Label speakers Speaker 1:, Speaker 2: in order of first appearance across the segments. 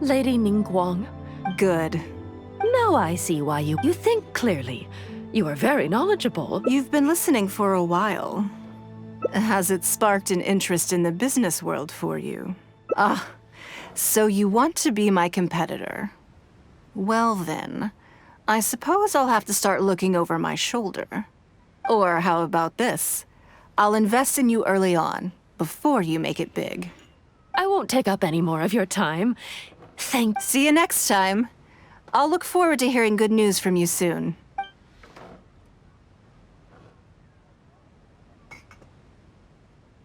Speaker 1: Lady Ningguang.
Speaker 2: Good.
Speaker 1: Now I see why you think clearly. You are very knowledgeable.
Speaker 2: You've been listening for a while. Has it sparked an interest in the business world for you? Ah, so you want to be my competitor. Well then, I suppose I'll have to start looking over my shoulder. Or how about this? I'll invest in you early on, before you make it big.
Speaker 1: I won't take up any more of your time. Thanks.
Speaker 2: See you next time. I'll look forward to hearing good news from you soon.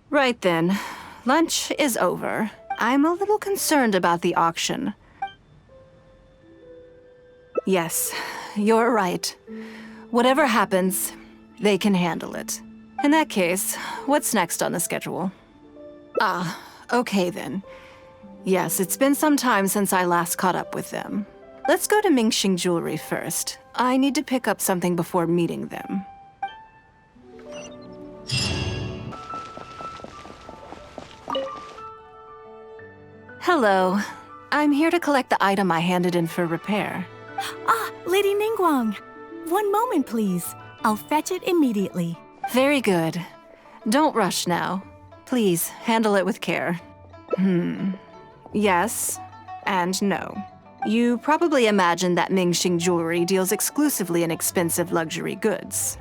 Speaker 2: Right then, lunch is over. I'm a little concerned about the auction. Yes, you're right. Whatever happens, they can handle it. In that case, what's next on the schedule? Ah, okay then. Yes, it's been some time since I last caught up with them. Let's go to Mingxing Jewelry first. I need to pick up something before meeting them. Hello. I'm here to collect the item I handed in for repair.
Speaker 3: Ah, Lady Ningguang. One moment, please. I'll fetch it immediately.
Speaker 2: Very good. Don't rush now. Please, handle it with care. Yes and no. You probably imagine that Mingxing Jewelry deals exclusively in expensive luxury goods.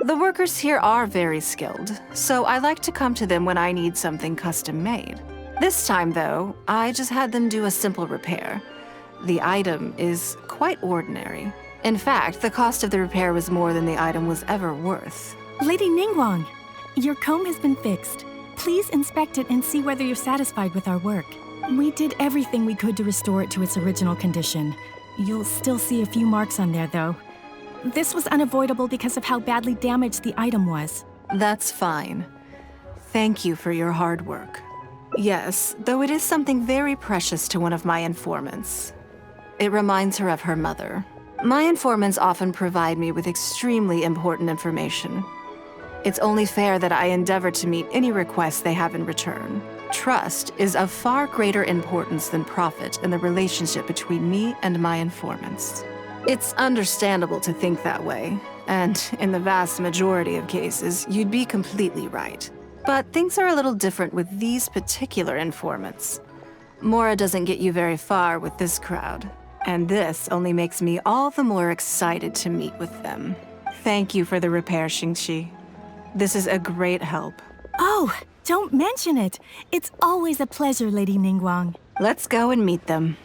Speaker 2: The workers here are very skilled, so I like to come to them when I need something custom-made. This time, though, I just had them do a simple repair. The item is quite ordinary. In fact, the cost of the repair was more than the item was ever worth.
Speaker 3: Lady Ningguang, your comb has been fixed. Please inspect it and see whether you're satisfied with our work. We did everything we could to restore it to its original condition. You'll still see a few marks on there, though. This was unavoidable because of how badly damaged the item was.
Speaker 2: That's fine. Thank you for your hard work. Yes, though it is something very precious to one of my informants. It reminds her of her mother. My informants often provide me with extremely important information. It's only fair that I endeavor to meet any requests they have in return. Trust is of far greater importance than profit in the relationship between me and my informants. It's understandable to think that way, and in the vast majority of cases, you'd be completely right. But things are a little different with these particular informants. Mora doesn't get you very far with this crowd, and this only makes me all the more excited to meet with them. Thank you for the repair, Xingxi. This is a great help.
Speaker 3: Oh, don't mention it. It's always a pleasure, Lady Ningguang.
Speaker 2: Let's go and meet them.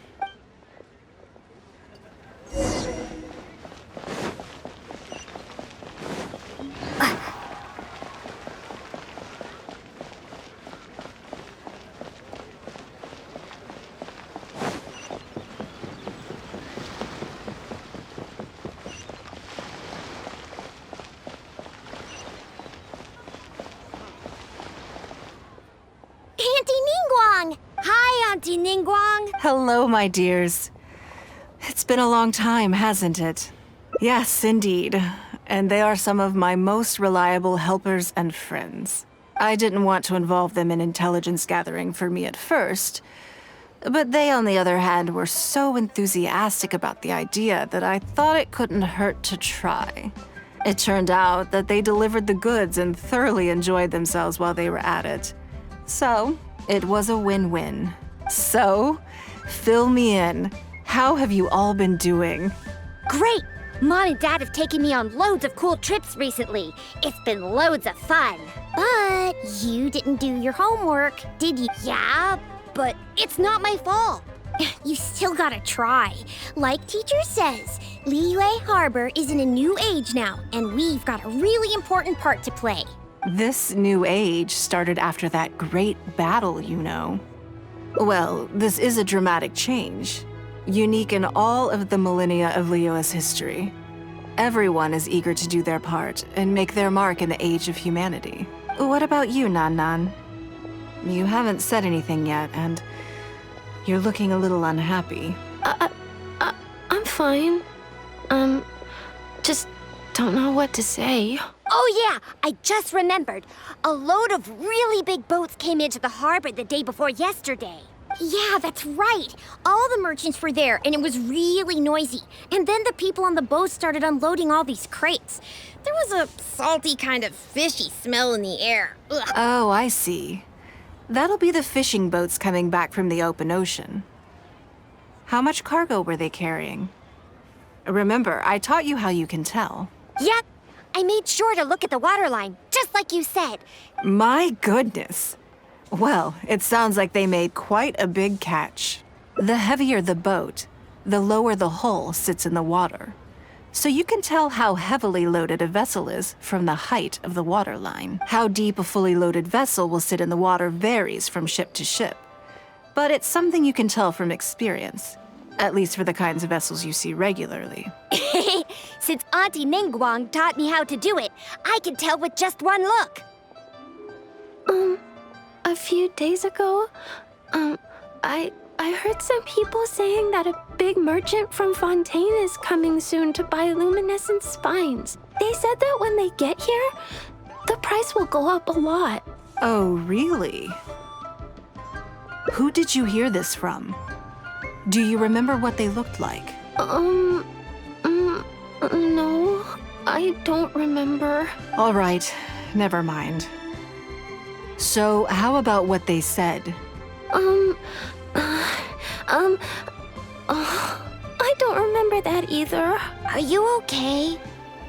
Speaker 4: Auntie Ningguang!
Speaker 2: Hello, my dears. It's been a long time, hasn't it? Yes, indeed. And they are some of my most reliable helpers and friends. I didn't want to involve them in intelligence gathering for me at first, but they, on the other hand, were so enthusiastic about the idea that I thought it couldn't hurt to try. It turned out that they delivered the goods and thoroughly enjoyed themselves while they were at it. So, it was a win-win. So, fill me in. How have you all been doing?
Speaker 4: Great! Mom and Dad have taken me on loads of cool trips recently. It's been loads of fun. But you didn't do your homework, did you? Yeah, but it's not my fault. You still gotta try. Like teacher says, Liyue Harbor is in a new age now, and we've got a really important part to play.
Speaker 2: This new age started after that great battle, you know. Well, this is a dramatic change, unique in all of the millennia of Liyue's history. Everyone is eager to do their part and make their mark in the age of humanity. What about you, Nan Nan? You haven't said anything yet, and you're looking a little unhappy.
Speaker 1: I'm fine. Just don't know what to say.
Speaker 4: Oh yeah, I just remembered. A load of really big boats came into the harbor the day before yesterday. Yeah, that's right. All the merchants were there, and it was really noisy. And then the people on the boat started unloading all these crates. There was a salty kind of fishy smell in the air. Ugh.
Speaker 2: Oh, I see. That'll be the fishing boats coming back from the open ocean. How much cargo were they carrying? Remember, I taught you how you can tell.
Speaker 4: Yep. I made sure to look at the waterline, just like you said.
Speaker 2: My goodness. Well, it sounds like they made quite a big catch. The heavier the boat, the lower the hull sits in the water. So you can tell how heavily loaded a vessel is from the height of the waterline. How deep a fully loaded vessel will sit in the water varies from ship to ship. But it's something you can tell from experience, at least for the kinds of vessels you see regularly.
Speaker 4: Since Auntie Ningguang taught me how to do it, I can tell with just one look.
Speaker 5: A few days ago, I heard some people saying that a big merchant from Fontaine is coming soon to buy luminescent spines. They said that when they get here, the price will go up a lot.
Speaker 2: Oh, really? Who did you hear this from? Do you remember what they looked like?
Speaker 5: No, I don't remember.
Speaker 2: All right, never mind. So, how about what they said?
Speaker 5: I don't remember that either.
Speaker 4: Are you okay?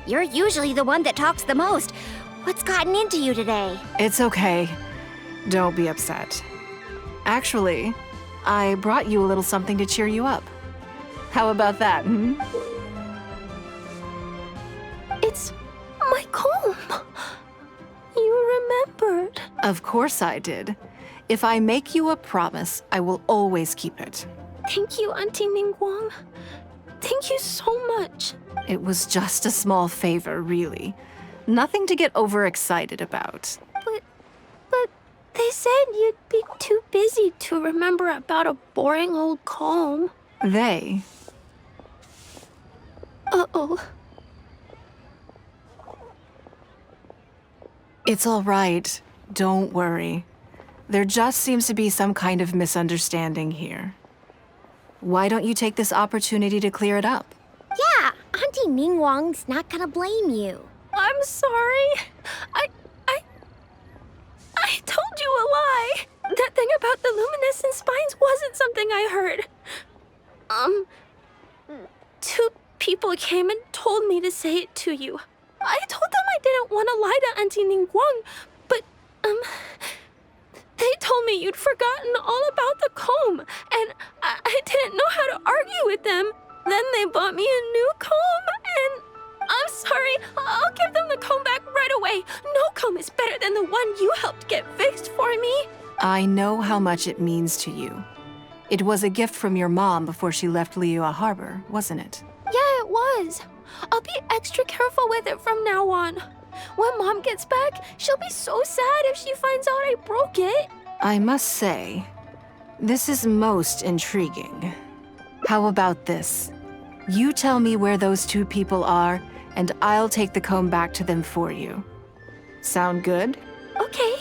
Speaker 4: You're usually the one that talks the most. What's gotten into you today?
Speaker 2: It's okay. Don't be upset. Actually, I brought you a little something to cheer you up. How about that, hmm?
Speaker 5: It's my comb. You remembered.
Speaker 2: Of course I did. If I make you a promise, I will always keep it.
Speaker 5: Thank you, Auntie Ningguang. Thank you so much.
Speaker 2: It was just a small favor, really. Nothing to get overexcited about.
Speaker 5: But they said you'd be too busy to remember about a boring old comb.
Speaker 2: They?
Speaker 5: Uh-oh.
Speaker 2: It's all right. Don't worry. There just seems to be some kind of misunderstanding here. Why don't you take this opportunity to clear it up?
Speaker 4: Yeah, Auntie Ningguang's not gonna blame you.
Speaker 5: I'm sorry. I told you a lie. That thing about the luminescent spines wasn't something I heard. Two people came and told me to say it to you. I told them I didn't want to lie to Auntie Ningguang, but, they told me you'd forgotten all about the comb, and I didn't know how to argue with them. Then they bought me a new comb, and I'm sorry, I'll give them the comb back right away. No comb is better than the one you helped get fixed for me.
Speaker 2: I know how much it means to you. It was a gift from your mom before she left Liyue Harbor, wasn't it?
Speaker 5: Yeah, it was. I'll be extra careful with it from now on. When Mom gets back, she'll be so sad if she finds out I broke it.
Speaker 2: I must say, this is most intriguing. How about this? You tell me where those two people are, and I'll take the comb back to them for you. Sound good?
Speaker 5: Okay.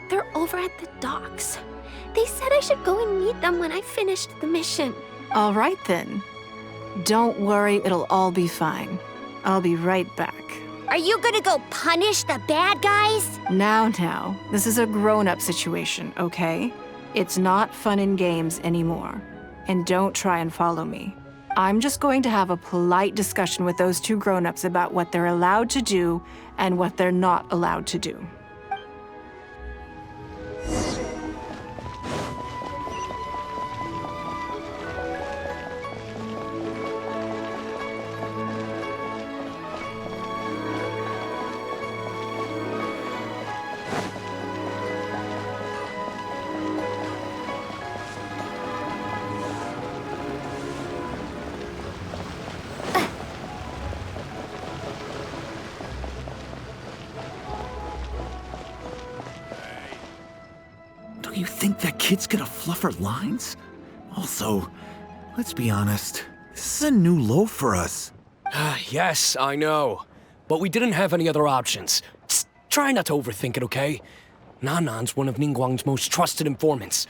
Speaker 5: They're over at the docks. They said I should go and meet them when I finished the mission.
Speaker 2: All right then. Don't worry, it'll all be fine. I'll be right back.
Speaker 4: Are you gonna go punish the bad guys?
Speaker 2: Now, this is a grown-up situation, okay? It's not fun and games anymore. And don't try and follow me. I'm just going to have a polite discussion with those two grown-ups about what they're allowed to do and what they're not allowed to do.
Speaker 6: You think that kid's gonna fluff her lines? Also, let's be honest, this is a new low for us.
Speaker 7: Yes, I know. But we didn't have any other options. Just try not to overthink it, okay? Nanan's one of Ningguang's most trusted informants.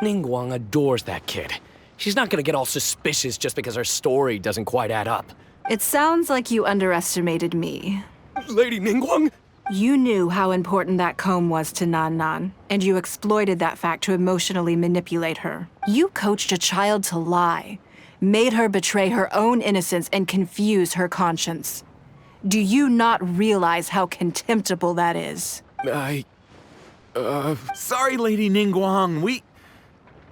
Speaker 7: Ningguang adores that kid. She's not gonna get all suspicious just because her story doesn't quite add up.
Speaker 2: It sounds like you underestimated me.
Speaker 7: Lady Ningguang?
Speaker 2: You knew how important that comb was to Nan, and you exploited that fact to emotionally manipulate her. You coached a child to lie, made her betray her own innocence and confuse her conscience. Do you not realize how contemptible that is?
Speaker 6: Sorry, Lady Ningguang.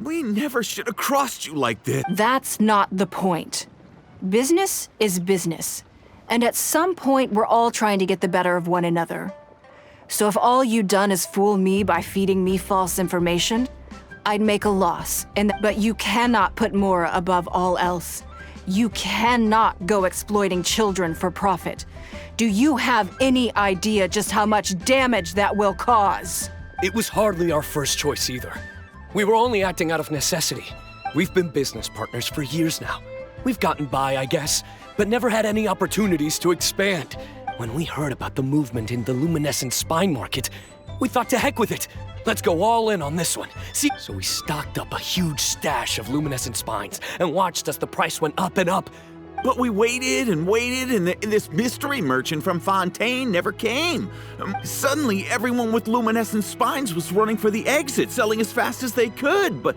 Speaker 6: We never should have crossed you like this.
Speaker 2: That's not the point. Business is business. And at some point, we're all trying to get the better of one another. So if all you've done is fool me by feeding me false information, I'd make a loss. But you cannot put Mora above all else. You cannot go exploiting children for profit. Do you have any idea just how much damage that will cause?
Speaker 7: It was hardly our first choice either. We were only acting out of necessity. We've been business partners for years now. We've gotten by, I guess, but never had any opportunities to expand. When we heard about the movement in the luminescent spine market, we thought to heck with it. Let's go all in on this one. See, so we stocked up a huge stash of luminescent spines and watched as the price went up and up.
Speaker 6: But we waited and waited, and this mystery merchant from Fontaine never came. Suddenly, everyone with luminescent spines was running for the exit, selling as fast as they could. But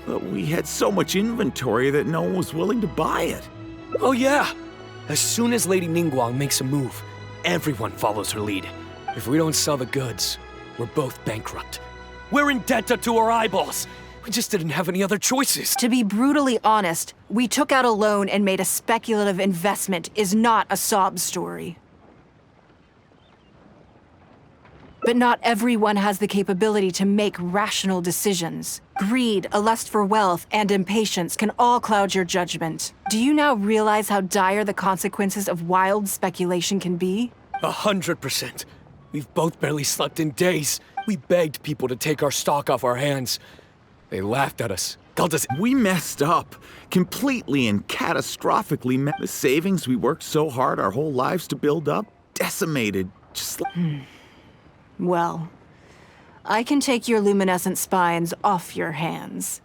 Speaker 6: we had so much inventory that no one was willing to buy it.
Speaker 7: Oh yeah! As soon as Lady Ningguang makes a move, everyone follows her lead. If we don't sell the goods, we're both bankrupt. We're in debt up to our eyeballs. We just didn't have any other choices.
Speaker 2: To be brutally honest, we took out a loan and made a speculative investment is not a sob story. But not everyone has the capability to make rational decisions. Greed, a lust for wealth, and impatience can all cloud your judgment. Do you now realize how dire the consequences of wild speculation can be?
Speaker 7: 100%. We've both barely slept in days. We begged people to take our stock off our hands. They laughed at us, told us
Speaker 6: we messed up. Completely and catastrophically. The savings we worked so hard our whole lives to build up, decimated. Just like...
Speaker 2: Well, I can take your luminescent spines off your hands,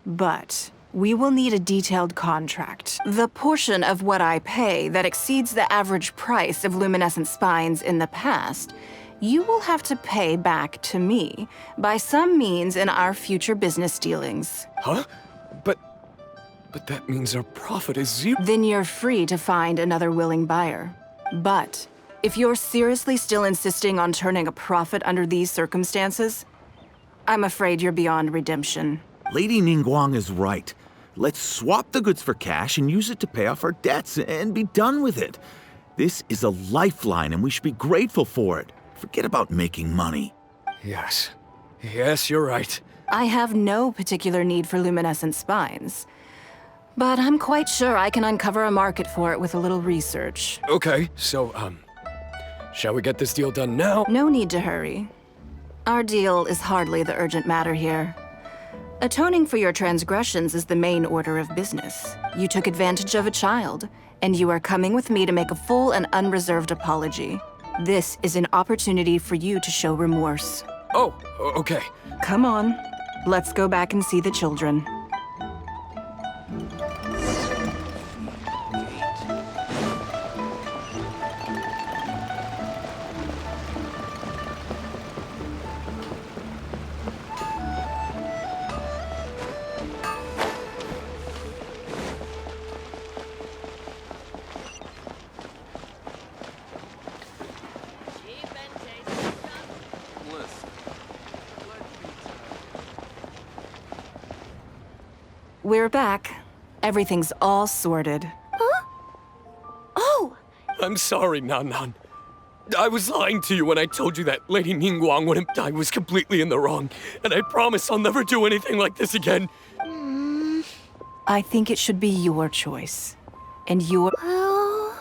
Speaker 2: but we will need a detailed contract. The portion of what I pay that exceeds the average price of luminescent spines in the past, you will have to pay back to me by some means in our future business dealings.
Speaker 7: Huh? But that means our profit is zero.
Speaker 2: Then you're free to find another willing buyer. But if you're seriously still insisting on turning a profit under these circumstances, I'm afraid you're beyond redemption.
Speaker 6: Lady Ningguang is right. Let's swap the goods for cash and use it to pay off our debts and be done with it. This is a lifeline and we should be grateful for it. Forget about making money.
Speaker 7: Yes, you're right.
Speaker 2: I have no particular need for luminescent spines, but I'm quite sure I can uncover a market for it with a little research.
Speaker 7: Okay, so, shall we get this deal done now?
Speaker 2: No need to hurry. Our deal is hardly the urgent matter here. Atoning for your transgressions is the main order of business. You took advantage of a child, and you are coming with me to make a full and unreserved apology. This is an opportunity for you to show remorse.
Speaker 7: Oh, okay.
Speaker 2: Come on, let's go back and see the children. We're back. Everything's all sorted.
Speaker 4: Huh? Oh!
Speaker 7: I'm sorry, Nan. I was lying to you when I told you that Lady Ningguang wouldn't die. I was completely in the wrong, and I promise I'll never do anything like this again.
Speaker 2: I think it should be your choice. And your...
Speaker 4: Well,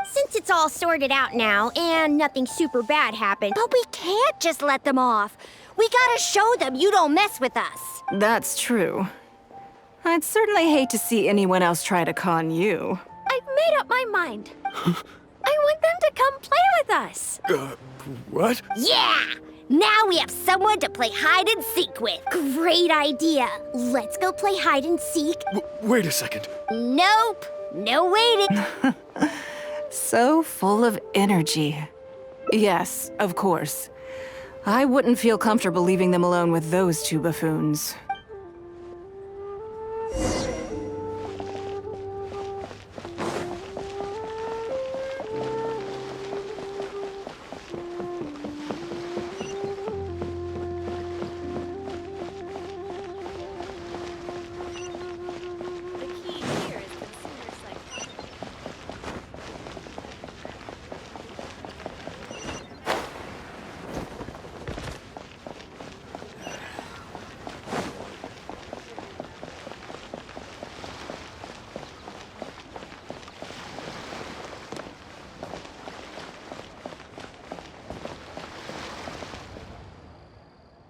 Speaker 4: since it's all sorted out now, and nothing super bad happened, but we can't just let them off. We gotta show them you don't mess with us.
Speaker 2: That's true. I'd certainly hate to see anyone else try to con you.
Speaker 5: I've made up my mind. I want them to come play with us.
Speaker 7: What?
Speaker 4: Yeah! Now we have someone to play hide and seek with. Great idea. Let's go play hide and seek.
Speaker 7: Wait a second.
Speaker 4: Nope. No waiting.
Speaker 2: So full of energy. Yes, of course. I wouldn't feel comfortable leaving them alone with those two buffoons.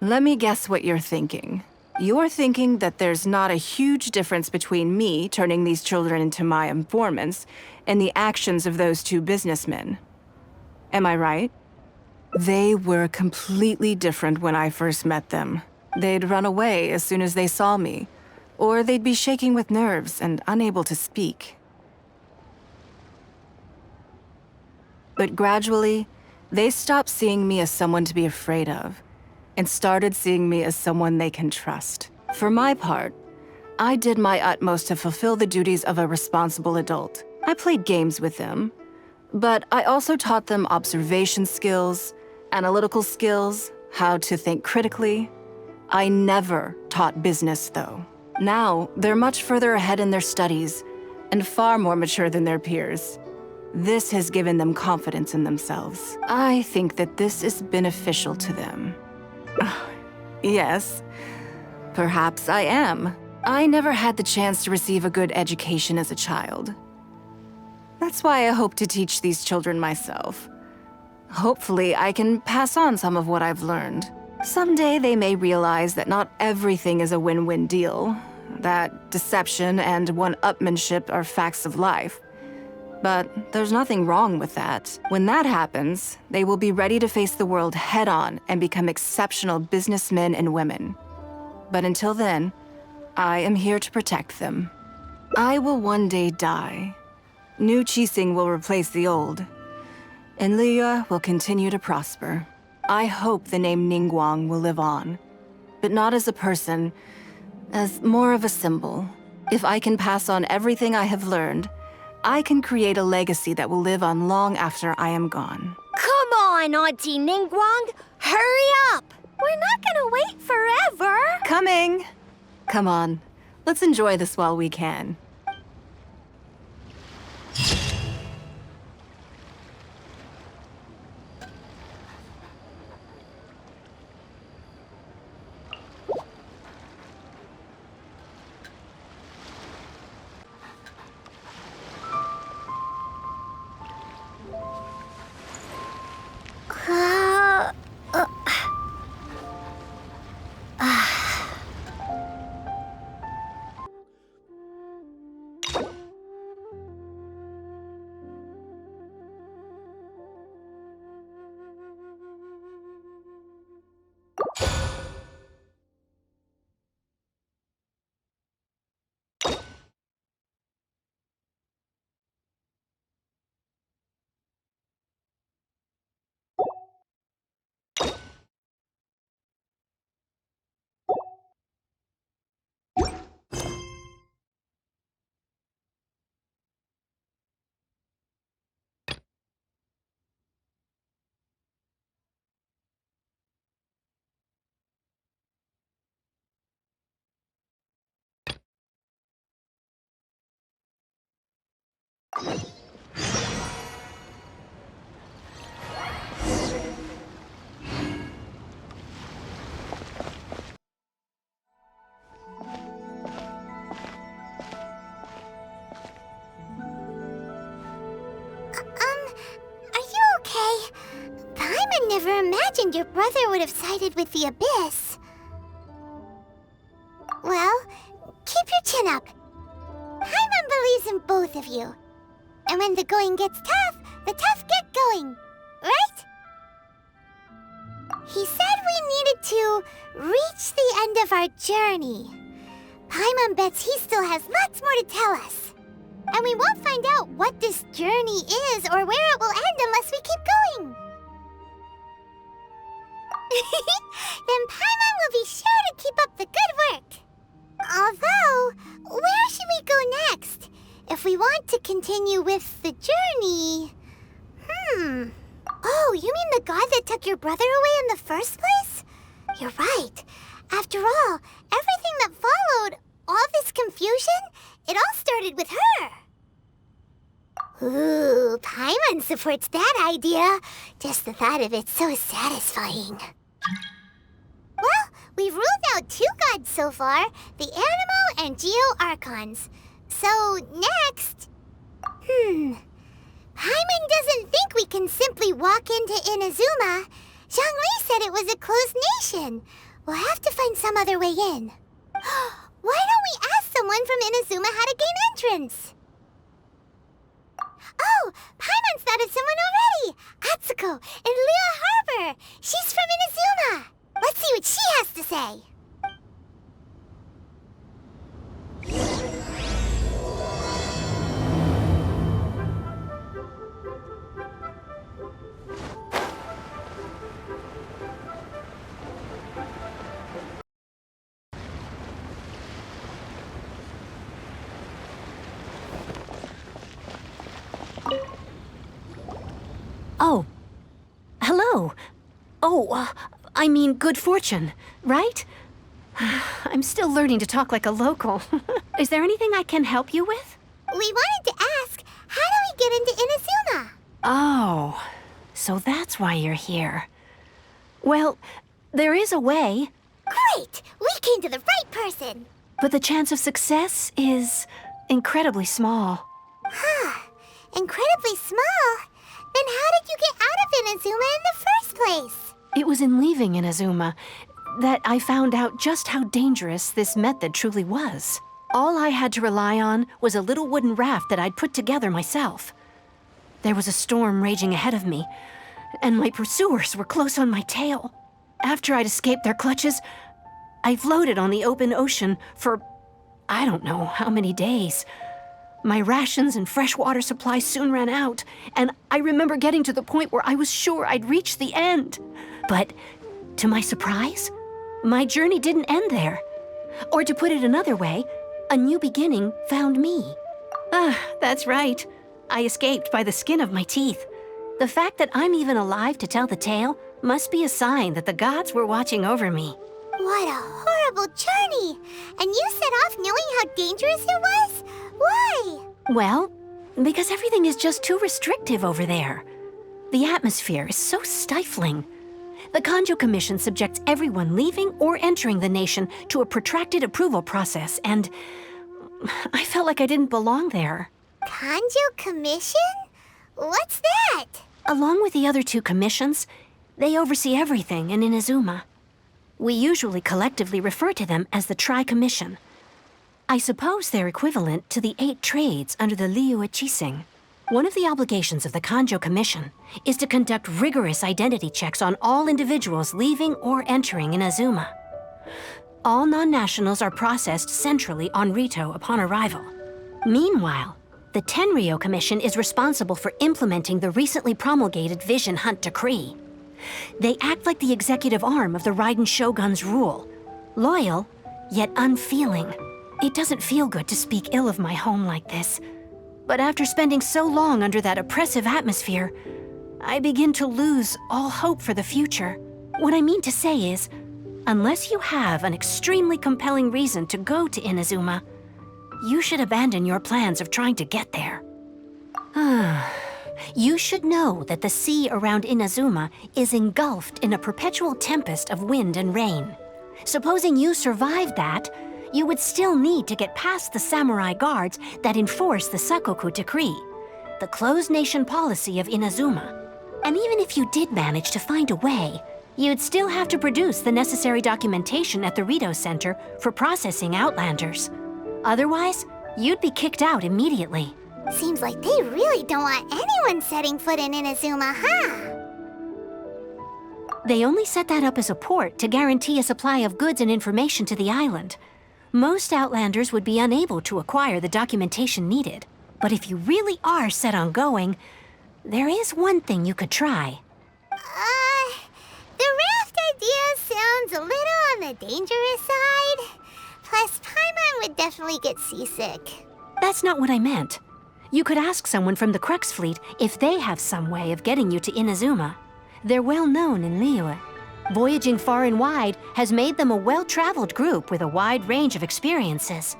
Speaker 2: Let me guess what you're thinking. You're thinking that there's not a huge difference between me turning these children into my informants and the actions of those two businessmen. Am I right? They were completely different when I first met them. They'd run away as soon as they saw me, or they'd be shaking with nerves and unable to speak. But gradually, they stopped seeing me as someone to be afraid of, and started seeing me as someone they can trust. For my part, I did my utmost to fulfill the duties of a responsible adult. I played games with them, but I also taught them observation skills, analytical skills, how to think critically. I never taught business, though. Now, they're much further ahead in their studies and far more mature than their peers. This has given them confidence in themselves. I think that this is beneficial to them. Yes, perhaps I am. I never had the chance to receive a good education as a child. That's why I hope to teach these children myself. Hopefully, I can pass on some of what I've learned. Someday they may realize that not everything is a win-win deal, that deception and one-upmanship are facts of life. But there's nothing wrong with that. When that happens, they will be ready to face the world head-on and become exceptional businessmen and women. But until then, I am here to protect them. I will one day die. New Qixing will replace the old, and Liyue will continue to prosper. I hope the name Ningguang will live on, but not as a person, as more of a symbol. If I can pass on everything I have learned, I can create a legacy that will live on long after I am gone.
Speaker 4: Come on, Auntie Ningguang! Hurry up! We're not gonna wait forever!
Speaker 2: Coming! Come on, let's enjoy this while we can.
Speaker 4: Never imagined your brother would have sided with the Abyss. Well, keep your chin up. Paimon believes in both of you. And when the going gets tough, the tough get-going, right? He said we needed to reach the end of our journey. Paimon bets he still has lots more to tell us. And we won't find out what this journey is or where it will end unless we keep going. Then Paimon will be sure to keep up the good work. Although, where should we go next? If we want to continue with the journey... Oh, you mean the god that took your brother away in the first place? You're right. After all, everything that followed, all this confusion, it all started with her. Ooh, Paimon supports that idea. Just the thought of it's so satisfying. Well, we've ruled out 2 gods so far, the Animo and Geo Archons. So, next... Paimon doesn't think we can simply walk into Inazuma. Zhongli said it was a closed nation. We'll have to find some other way in. Why don't we ask someone from Inazuma how to gain entrance? Oh, Paimon's thought of someone already! Atsuko in Liyue Harbor! She's from Inazuma! Let's see what she has to say!
Speaker 1: Oh. Hello. Oh, I mean good fortune, right? I'm still learning to talk like a local. Is there anything I can help you with?
Speaker 4: We wanted to ask, how do we get into Inazuma?
Speaker 1: Oh, so that's why you're here. Well, there is a way.
Speaker 4: Great! We came to the right person!
Speaker 1: But the chance of success is incredibly small.
Speaker 4: Incredibly small? Then how did you get out of Inazuma in the first place?
Speaker 1: It was in leaving Inazuma that I found out just how dangerous this method truly was. All I had to rely on was a little wooden raft that I'd put together myself. There was a storm raging ahead of me, and my pursuers were close on my tail. After I'd escaped their clutches, I floated on the open ocean for I don't know how many days. My rations and fresh water supply soon ran out, and I remember getting to the point where I was sure I'd reached the end. But, to my surprise, my journey didn't end there. Or to put it another way, a new beginning found me. That's right. I escaped by the skin of my teeth. The fact that I'm even alive to tell the tale must be a sign that the gods were watching over me.
Speaker 4: What a horrible journey! And you set off knowing how dangerous it was? Why?
Speaker 1: Well, because everything is just too restrictive over there. The atmosphere is so stifling. The Kanjo Commission subjects everyone leaving or entering the nation to a protracted approval process, and I felt like I didn't belong there.
Speaker 4: Kanjo Commission? What's that?
Speaker 1: Along with the other 2 commissions, they oversee everything in Inazuma. We usually collectively refer to them as the Tri-Commission. I suppose they're equivalent to the 8 trades under the Liyue Chising. One of the obligations of the Kanjo Commission is to conduct rigorous identity checks on all individuals leaving or entering Inazuma. All non-nationals are processed centrally on Rito upon arrival. Meanwhile, the Tenryo Commission is responsible for implementing the recently promulgated Vision Hunt Decree. They act like the executive arm of the Raiden Shogun's rule. Loyal, yet unfeeling. It doesn't feel good to speak ill of my home like this. But after spending so long under that oppressive atmosphere, I begin to lose all hope for the future. What I mean to say is, unless you have an extremely compelling reason to go to Inazuma, you should abandon your plans of trying to get there. You should know that the sea around Inazuma is engulfed in a perpetual tempest of wind and rain. Supposing you survived that, you would still need to get past the samurai guards that enforce the Sakoku Decree, the closed nation policy of Inazuma. And even if you did manage to find a way, you'd still have to produce the necessary documentation at the Rito Center for processing Outlanders. Otherwise, you'd be kicked out immediately.
Speaker 4: Seems like they really don't want anyone setting foot in Inazuma, huh?
Speaker 1: They only set that up as a port to guarantee a supply of goods and information to the island. Most Outlanders would be unable to acquire the documentation needed. But if you really are set on going, there is one thing you could try.
Speaker 4: The raft idea sounds a little on the dangerous side. Plus, Paimon would definitely get seasick.
Speaker 1: That's not what I meant. You could ask someone from the Crux fleet if they have some way of getting you to Inazuma. They're well known in Liyue. Voyaging far and wide has made them a well-traveled group with a wide range of experiences.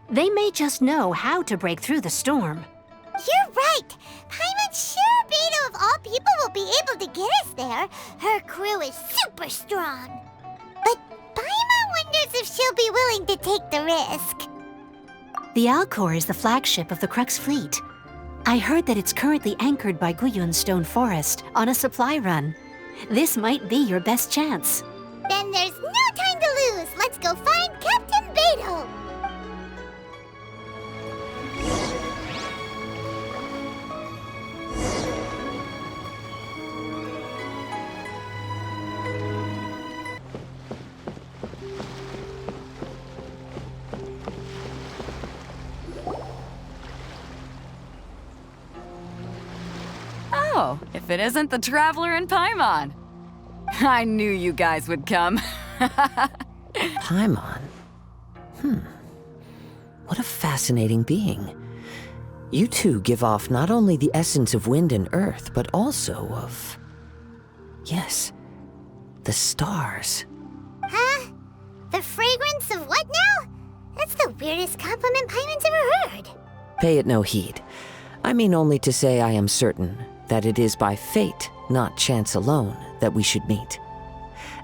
Speaker 1: They may just know how to break through the storm.
Speaker 4: You're right! Paimon sure Beto of all people will be able to get us there. Her crew is super strong. But Paimon wonders if she'll be willing to take the risk.
Speaker 1: The Alcor is the flagship of the Crux fleet. I heard that it's currently anchored by Guyun's Stone Forest on a supply run. This might be your best chance.
Speaker 4: Then there's no time to lose. Let's go find Captain Beto.
Speaker 8: Oh, if it isn't the Traveler and Paimon. I knew you guys would come.
Speaker 9: Paimon? What a fascinating being. You two give off not only the essence of wind and earth, but also of... yes, the stars.
Speaker 4: Huh? The fragrance of what now? That's the weirdest compliment Paimon's ever heard.
Speaker 9: Pay it no heed. I mean only to say I am certain that it is by fate, not chance alone, that we should meet.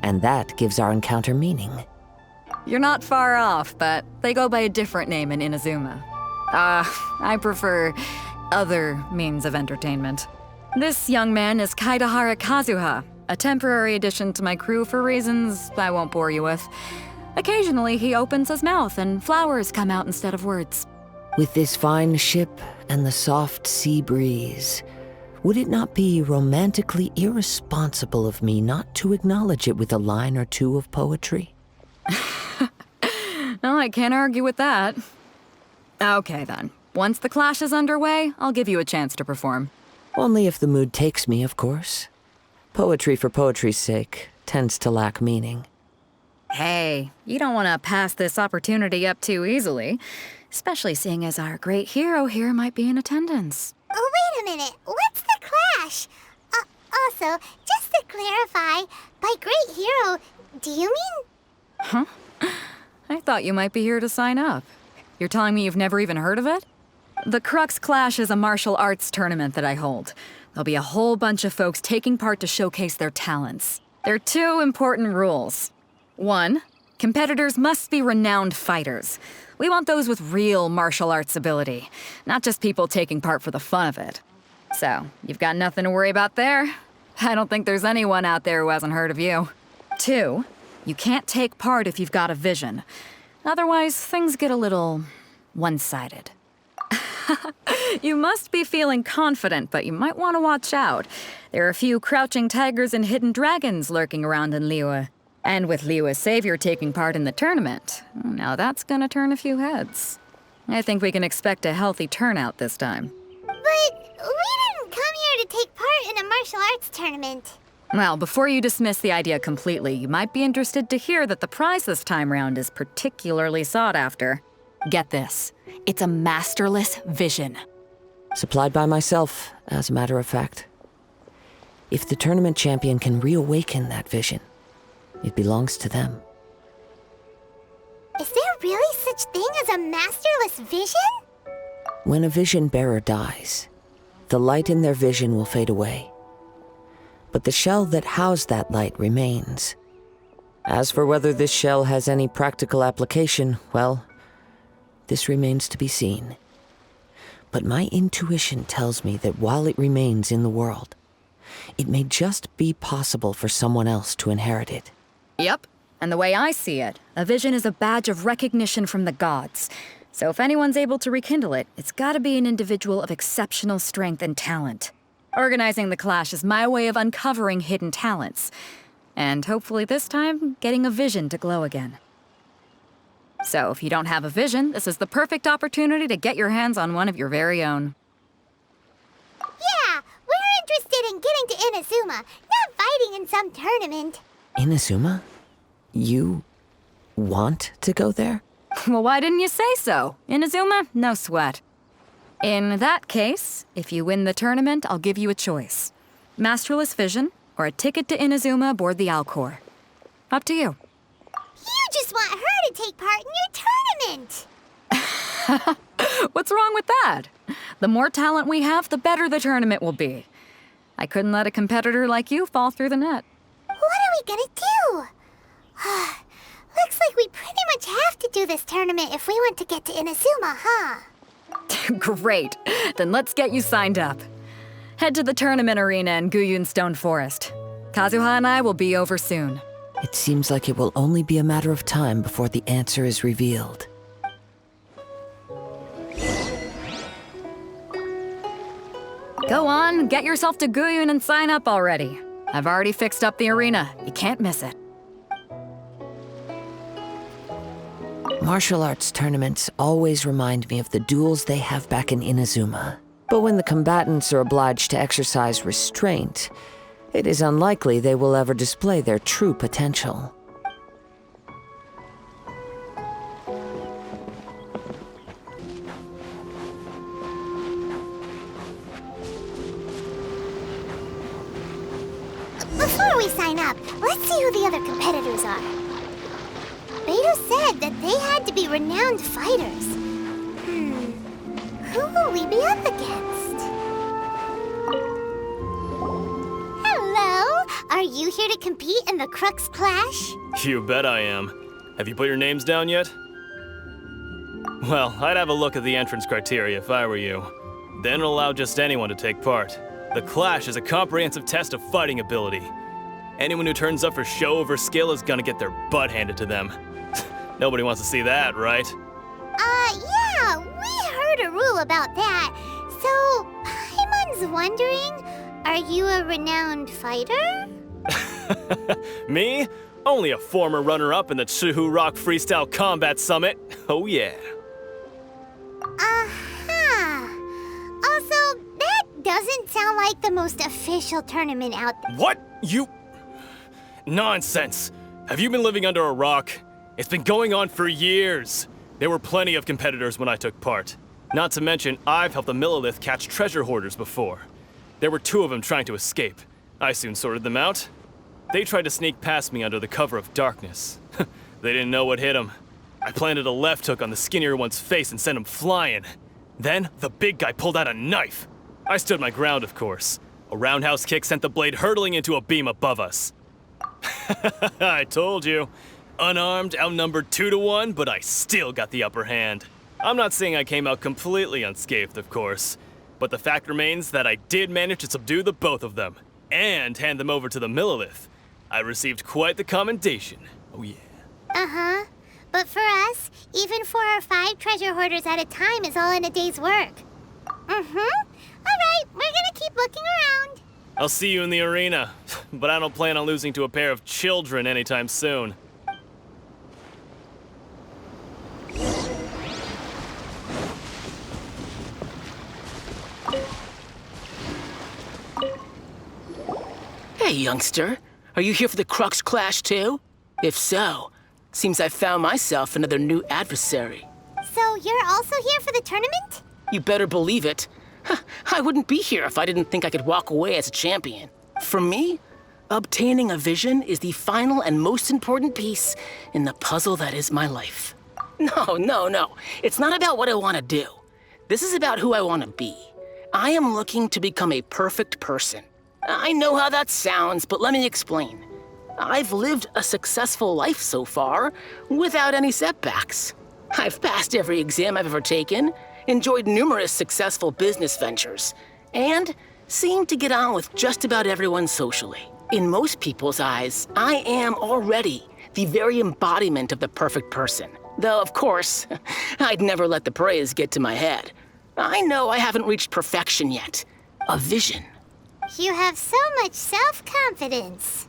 Speaker 9: And that gives our encounter meaning.
Speaker 8: You're not far off, but they go by a different name in Inazuma. I prefer other means of entertainment. This young man is Kaidahara Kazuha, a temporary addition to my crew for reasons I won't bore you with. Occasionally, he opens his mouth and flowers come out instead of words.
Speaker 9: With this fine ship and the soft sea breeze, would it not be romantically irresponsible of me not to acknowledge it with a line or two of poetry?
Speaker 8: No, I can't argue with that. Okay then. Once the clash is underway, I'll give you a chance to perform.
Speaker 9: Only if the mood takes me, of course. Poetry for poetry's sake tends to lack meaning.
Speaker 8: Hey, you don't want to pass this opportunity up too easily, especially seeing as our great hero here might be in attendance.
Speaker 4: Oh, wait a minute. What's the clash? Also, just to clarify, by great hero, do you mean...
Speaker 8: Huh? I thought you might be here to sign up. You're telling me you've never even heard of it? The Crux Clash is a martial arts tournament that I hold. There'll be a whole bunch of folks taking part to showcase their talents. There are two important rules. 1, competitors must be renowned fighters. We want those with real martial arts ability, not just people taking part for the fun of it. So, you've got nothing to worry about there. I don't think there's anyone out there who hasn't heard of you. 2, you can't take part if you've got a vision. Otherwise, things get a little one-sided. You must be feeling confident, but you might want to watch out. There are a few crouching tigers and hidden dragons lurking around in Liyue. And with Liyue's savior taking part in the tournament, now that's gonna turn a few heads. I think we can expect a healthy turnout this time.
Speaker 4: But we didn't come here to take part in a martial arts tournament.
Speaker 8: Well, before you dismiss the idea completely, you might be interested to hear that the prize this time round is particularly sought after. Get this. It's a masterless vision.
Speaker 9: Supplied by myself, as a matter of fact. If the tournament champion can reawaken that vision, it belongs to them.
Speaker 4: Is there really such thing as a masterless vision?
Speaker 9: When a vision bearer dies, the light in their vision will fade away. But the shell that housed that light remains. As for whether this shell has any practical application, well, this remains to be seen. But my intuition tells me that while it remains in the world, it may just be possible for someone else to inherit it.
Speaker 8: Yep. And the way I see it, a vision is a badge of recognition from the gods. So if anyone's able to rekindle it, it's gotta be an individual of exceptional strength and talent. Organizing the clash is my way of uncovering hidden talents. And hopefully this time, getting a vision to glow again. So if you don't have a vision, this is the perfect opportunity to get your hands on one of your very own.
Speaker 4: Yeah, we're interested in getting to Inazuma, not fighting in some tournament.
Speaker 9: Inazuma? You want to go there?
Speaker 8: Well, why didn't you say so? Inazuma, no sweat. In that case, if you win the tournament, I'll give you a choice. Masterless Vision, or a ticket to Inazuma aboard the Alcor. Up to you.
Speaker 4: You just want her to take part in your tournament!
Speaker 8: What's wrong with that? The more talent we have, the better the tournament will be. I couldn't let a competitor like you fall through the net.
Speaker 4: What are we gonna do? Looks like we pretty much have to do this tournament if we want to get to Inazuma, huh?
Speaker 8: Great. Then let's get you signed up. Head to the tournament arena in Guyun Stone Forest. Kazuha and I will be over soon.
Speaker 9: It seems like it will only be a matter of time before the answer is revealed.
Speaker 8: Go on, get yourself to Guyun and sign up already. I've already fixed up the arena. You can't miss it.
Speaker 9: Martial arts tournaments always remind me of the duels they have back in Inazuma. But when the combatants are obliged to exercise restraint, it is unlikely they will ever display their true potential.
Speaker 4: Before we sign up, let's see who the other competitors are. Beto said that they had to be renowned fighters. Who will we be up against? Hello? Are you here to compete in the Crux Clash?
Speaker 10: You bet I am. Have you put your names down yet? Well, I'd have a look at the entrance criteria if I were you. Then allow just anyone to take part. The Clash is a comprehensive test of fighting ability. Anyone who turns up for show over skill is gonna get their butt handed to them. Nobody wants to see that, right?
Speaker 4: Yeah, we heard a rule about that. So, Paimon's wondering, are you a renowned fighter?
Speaker 10: Me? Only a former runner-up in the Chihu Rock Freestyle Combat Summit. Oh yeah.
Speaker 4: Also, that doesn't sound like the most official tournament out there.
Speaker 10: What? You... Nonsense. Have you been living under a rock? It's been going on for years. There were plenty of competitors when I took part. Not to mention, I've helped the Millilith catch treasure hoarders before. There were 2 of them trying to escape. I soon sorted them out. They tried to sneak past me under the cover of darkness. They didn't know what hit them. I planted a left hook on the skinnier one's face and sent him flying. Then, the big guy pulled out a knife. I stood my ground, of course. A roundhouse kick sent the blade hurtling into a beam above us. I told you. Unarmed, outnumbered 2-1, but I still got the upper hand. I'm not saying I came out completely unscathed, of course, but the fact remains that I did manage to subdue the both of them, and hand them over to the Millilith. I received quite the commendation. Oh yeah.
Speaker 4: But for us, even 4 or 5 treasure hoarders at a time is all in a day's work. Alright, we're gonna keep looking around.
Speaker 10: I'll see you in the arena, but I don't plan on losing to a pair of children anytime soon.
Speaker 11: Hey, youngster. Are you here for the Crux Clash too? If so, seems I found myself another new adversary.
Speaker 4: So you're also here for the tournament?
Speaker 11: You better believe it. I wouldn't be here if I didn't think I could walk away as a champion. For me, obtaining a vision is the final and most important piece in the puzzle that is my life. No. It's not about what I want to do. This is about who I want to be. I am looking to become a perfect person. I know how that sounds, but let me explain. I've lived a successful life so far, without any setbacks. I've passed every exam I've ever taken, enjoyed numerous successful business ventures, and seem to get on with just about everyone socially. In most people's eyes, I am already the very embodiment of the perfect person. Though, of course, I'd never let the praise get to my head. I know I haven't reached perfection yet. A vision.
Speaker 4: You have so much self-confidence.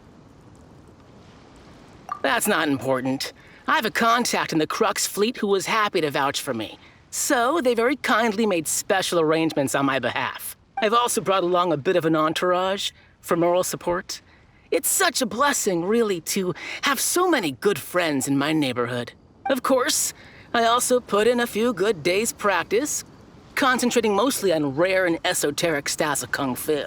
Speaker 11: That's not important. I have a contact in the Crux fleet who was happy to vouch for me. So, they very kindly made special arrangements on my behalf. I've also brought along a bit of an entourage for moral support. It's such a blessing, really, to have so many good friends in my neighborhood. Of course, I also put in a few good days' practice, concentrating mostly on rare and esoteric styles of Kung Fu.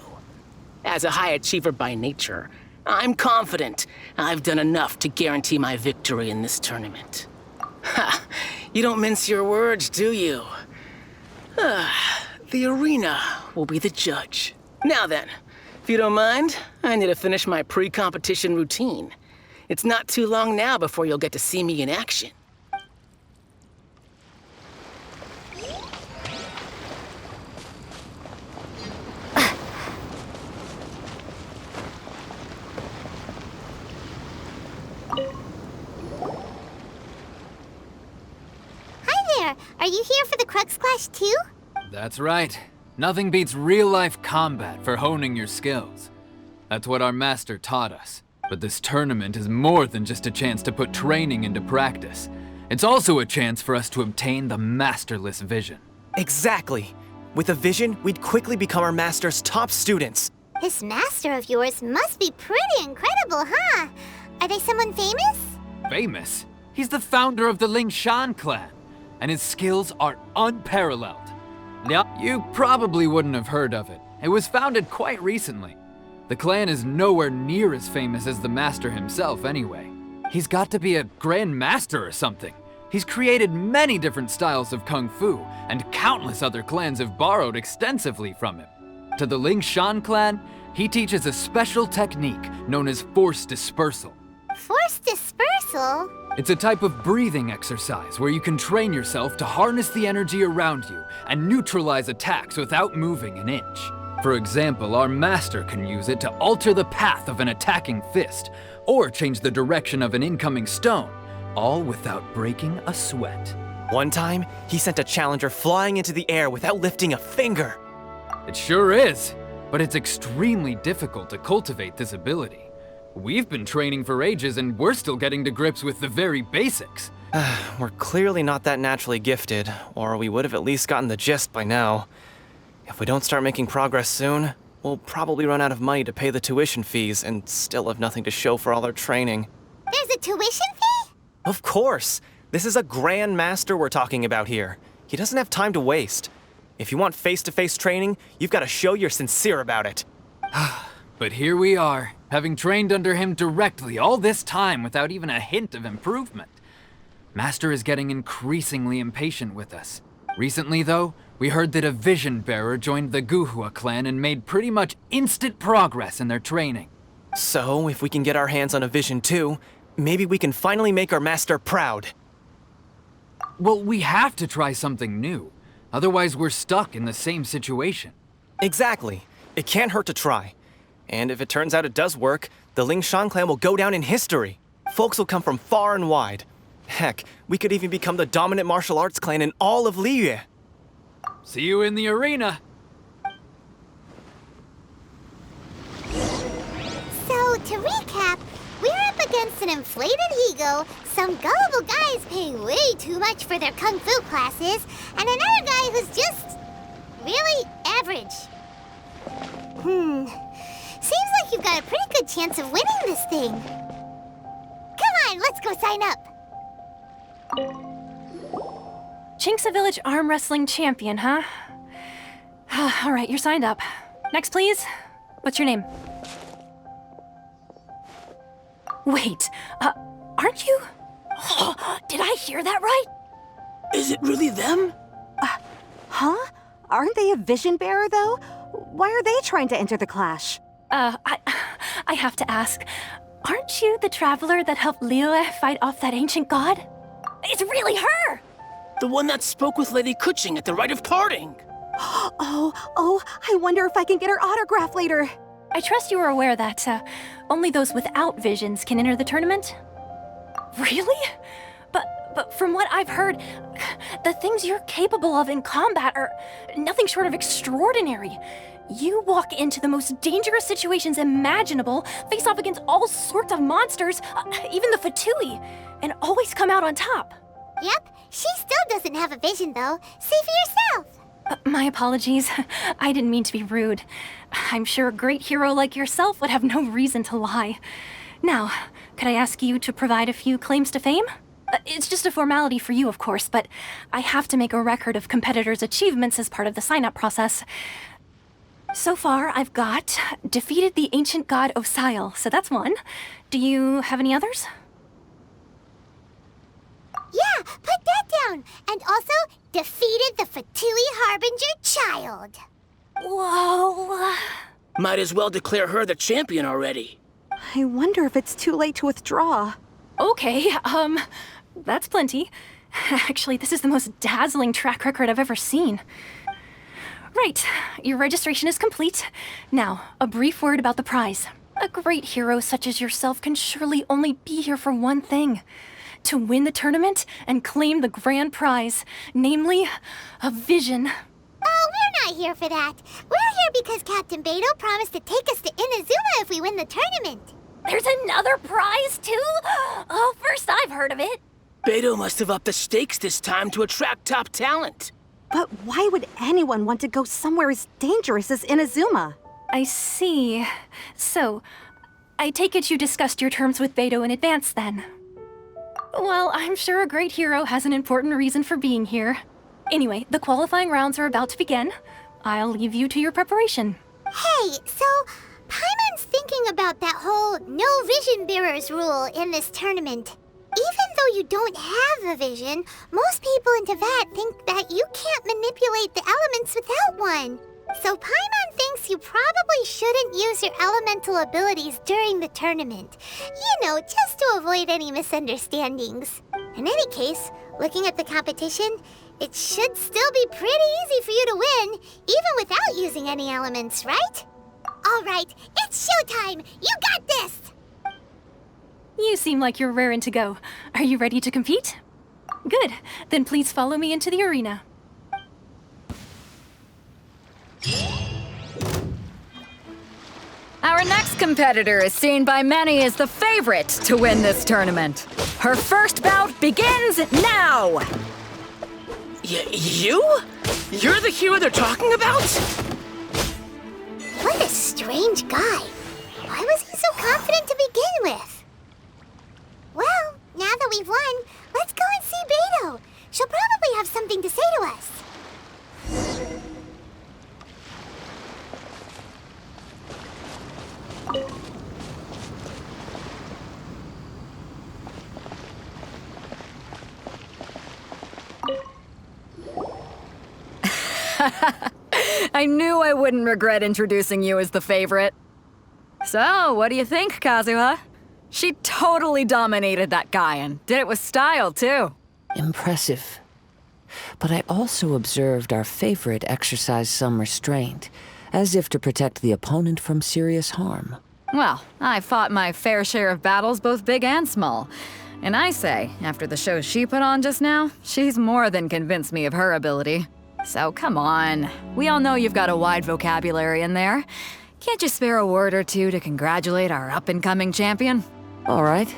Speaker 11: As a high achiever by nature, I'm confident I've done enough to guarantee my victory in this tournament. Ha! You don't mince your words, do you? The arena will be the judge. Now then, if you don't mind, I need to finish my pre-competition routine. It's not too long now before you'll get to see me in action.
Speaker 4: Are you here for the Crux Clash too?
Speaker 12: That's right. Nothing beats real-life combat for honing your skills. That's what our master taught us. But this tournament is more than just a chance to put training into practice. It's also a chance for us to obtain the masterless vision.
Speaker 13: Exactly. With a vision, we'd quickly become our master's top students.
Speaker 4: This master of yours must be pretty incredible, huh? Are they someone famous?
Speaker 12: Famous? He's the founder of the Lingshan clan, and his skills are unparalleled. Now, you probably wouldn't have heard of it. It was founded quite recently. The clan is nowhere near as famous as the master himself anyway. He's got to be a grand master or something. He's created many different styles of kung fu, and countless other clans have borrowed extensively from him. To the Lingshan clan, he teaches a special technique known as force dispersal.
Speaker 4: Force dispersal?
Speaker 12: It's a type of breathing exercise where you can train yourself to harness the energy around you and neutralize attacks without moving an inch. For example, our master can use it to alter the path of an attacking fist, or change the direction of an incoming stone, all without breaking a sweat.
Speaker 13: One time, he sent a challenger flying into the air without lifting a finger.
Speaker 12: It sure is, but it's extremely difficult to cultivate this ability. We've been training for ages and we're still getting to grips with the very basics.
Speaker 13: We're clearly not that naturally gifted, or we would have at least gotten the gist by now. If we don't start making progress soon, we'll probably run out of money to pay the tuition fees and still have nothing to show for all our training.
Speaker 4: There's a tuition fee?
Speaker 13: Of course! This is a grand master we're talking about here. He doesn't have time to waste. If you want face-to-face training, you've got to show you're sincere about it.
Speaker 12: But here we are, having trained under him directly all this time without even a hint of improvement. Master is getting increasingly impatient with us. Recently, though, we heard that a vision bearer joined the Guhua clan and made pretty much instant progress in their training.
Speaker 13: So, if we can get our hands on a vision too, maybe we can finally make our master proud.
Speaker 12: Well, we have to try something new. Otherwise, we're stuck in the same situation.
Speaker 13: Exactly. It can't hurt to try. And if it turns out it does work, the Lingshan clan will go down in history. Folks will come from far and wide. Heck, we could even become the dominant martial arts clan in all of Liyue.
Speaker 12: See you in the arena.
Speaker 4: So, to recap, we're up against an inflated ego, some gullible guys paying way too much for their kung fu classes, and another guy who's just really average. Seems like you've got a pretty good chance of winning this thing. Come on, let's go sign up.
Speaker 3: Chinksa Village arm wrestling champion, huh? All right, you're signed up. Next, please. What's your name? Wait, aren't you? Did I hear that right?
Speaker 11: Is it really them?
Speaker 14: Huh? Aren't they a vision bearer, though? Why are they trying to enter the clash?
Speaker 3: I have to ask, aren't you the traveler that helped Liyue fight off that ancient god? It's really her!
Speaker 11: The one that spoke with Lady Kuching at the rite of parting.
Speaker 14: Oh, I wonder if I can get her autograph later.
Speaker 3: I trust you are aware that, only those without visions can enter the tournament? Really?
Speaker 5: but from what I've heard, the things you're capable of in combat are nothing short of extraordinary. You walk into the most dangerous situations imaginable, face off against all sorts of monsters, even the Fatui, and always come out on top.
Speaker 4: Yep, she still doesn't have a vision, though. See for yourself.
Speaker 5: My apologies. I didn't mean to be rude. I'm sure a great hero like yourself would have no reason to lie. Now, could I ask you to provide a few claims to fame? It's just a formality for you, of course, but I have to make a record of competitors' achievements as part of the sign-up process. So far, I've got defeated the ancient god Osile, so that's one. Do you have any others?
Speaker 4: Yeah, put that down. And also, defeated the Fatui Harbinger child.
Speaker 5: Whoa.
Speaker 11: Might as well declare her the champion already.
Speaker 14: I wonder if it's too late to withdraw.
Speaker 5: Okay, that's plenty. Actually, this is the most dazzling track record I've ever seen. Right, your registration is complete. Now, a brief word about the prize. A great hero such as yourself can surely only be here for one thing. To win the tournament and claim the grand prize, namely, a vision.
Speaker 4: Oh, we're not here for that. We're here because Captain Beto promised to take us to Inazuma if we win the tournament.
Speaker 5: There's another prize, too? Oh, first I've heard of it.
Speaker 11: Beto must have upped the stakes this time to attract top talent.
Speaker 14: But why would anyone want to go somewhere as dangerous as Inazuma?
Speaker 5: I see. So, I take it you discussed your terms with Beto in advance, then? Well, I'm sure a great hero has an important reason for being here. Anyway, the qualifying rounds are about to begin. I'll leave you to your preparation.
Speaker 4: Hey, so Paimon's thinking about that whole no vision bearers rule in this tournament. Even though you don't have a vision, most people in Teyvat think that you can't manipulate the elements without one. So Paimon thinks you probably shouldn't use your elemental abilities during the tournament. You know, just to avoid any misunderstandings. In any case, looking at the competition, it should still be pretty easy for you to win, even without using any elements, right? All right, it's showtime! You got this!
Speaker 5: You seem like you're raring to go. Are you ready to compete? Good. Then please follow me into the arena.
Speaker 8: Our next competitor is seen by many as the favorite to win this tournament. Her first bout begins now!
Speaker 11: You? You're the hero they're talking about?
Speaker 4: What a strange guy. Why was he so confident to begin with? Well, now that we've won, let's go and see Beto. She'll probably have something to say to us.
Speaker 8: I knew I wouldn't regret introducing you as the favorite. So, what do you think, Kazuha? She totally dominated that guy and did it with style, too.
Speaker 9: Impressive. But I also observed our favorite exercise some restraint, as if to protect the opponent from serious harm.
Speaker 8: Well, I fought my fair share of battles, both big and small. And I say, after the show she put on just now, she's more than convinced me of her ability. So come on, we all know you've got a wide vocabulary in there. Can't you spare a word or two to congratulate our up-and-coming champion?
Speaker 9: All right.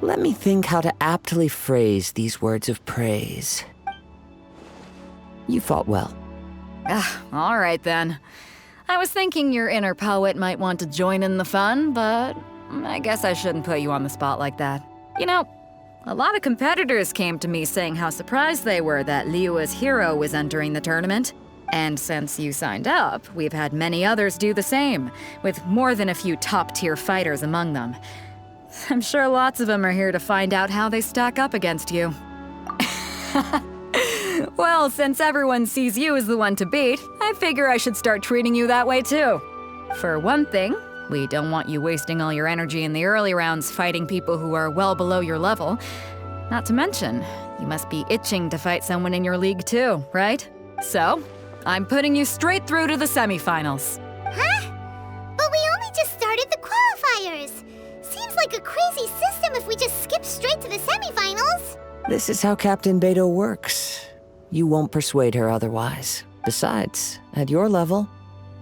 Speaker 9: Let me think how to aptly phrase these words of praise. You fought well.
Speaker 8: All right then. I was thinking your inner poet might want to join in the fun, but I guess I shouldn't put you on the spot like that. You know, a lot of competitors came to me saying how surprised they were that Liyue's hero was entering the tournament. And since you signed up, we've had many others do the same, with more than a few top-tier fighters among them. I'm sure lots of them are here to find out how they stack up against you. Well, since everyone sees you as the one to beat, I figure I should start treating you that way too. For one thing, we don't want you wasting all your energy in the early rounds fighting people who are well below your level. Not to mention, you must be itching to fight someone in your league too, right? So, I'm putting you straight through to the semifinals.
Speaker 4: Huh? But we only just started the qualifiers. Seems like a crazy system if we just skip straight to the semifinals.
Speaker 9: This is how Captain Beto works. You won't persuade her otherwise. Besides, at your level,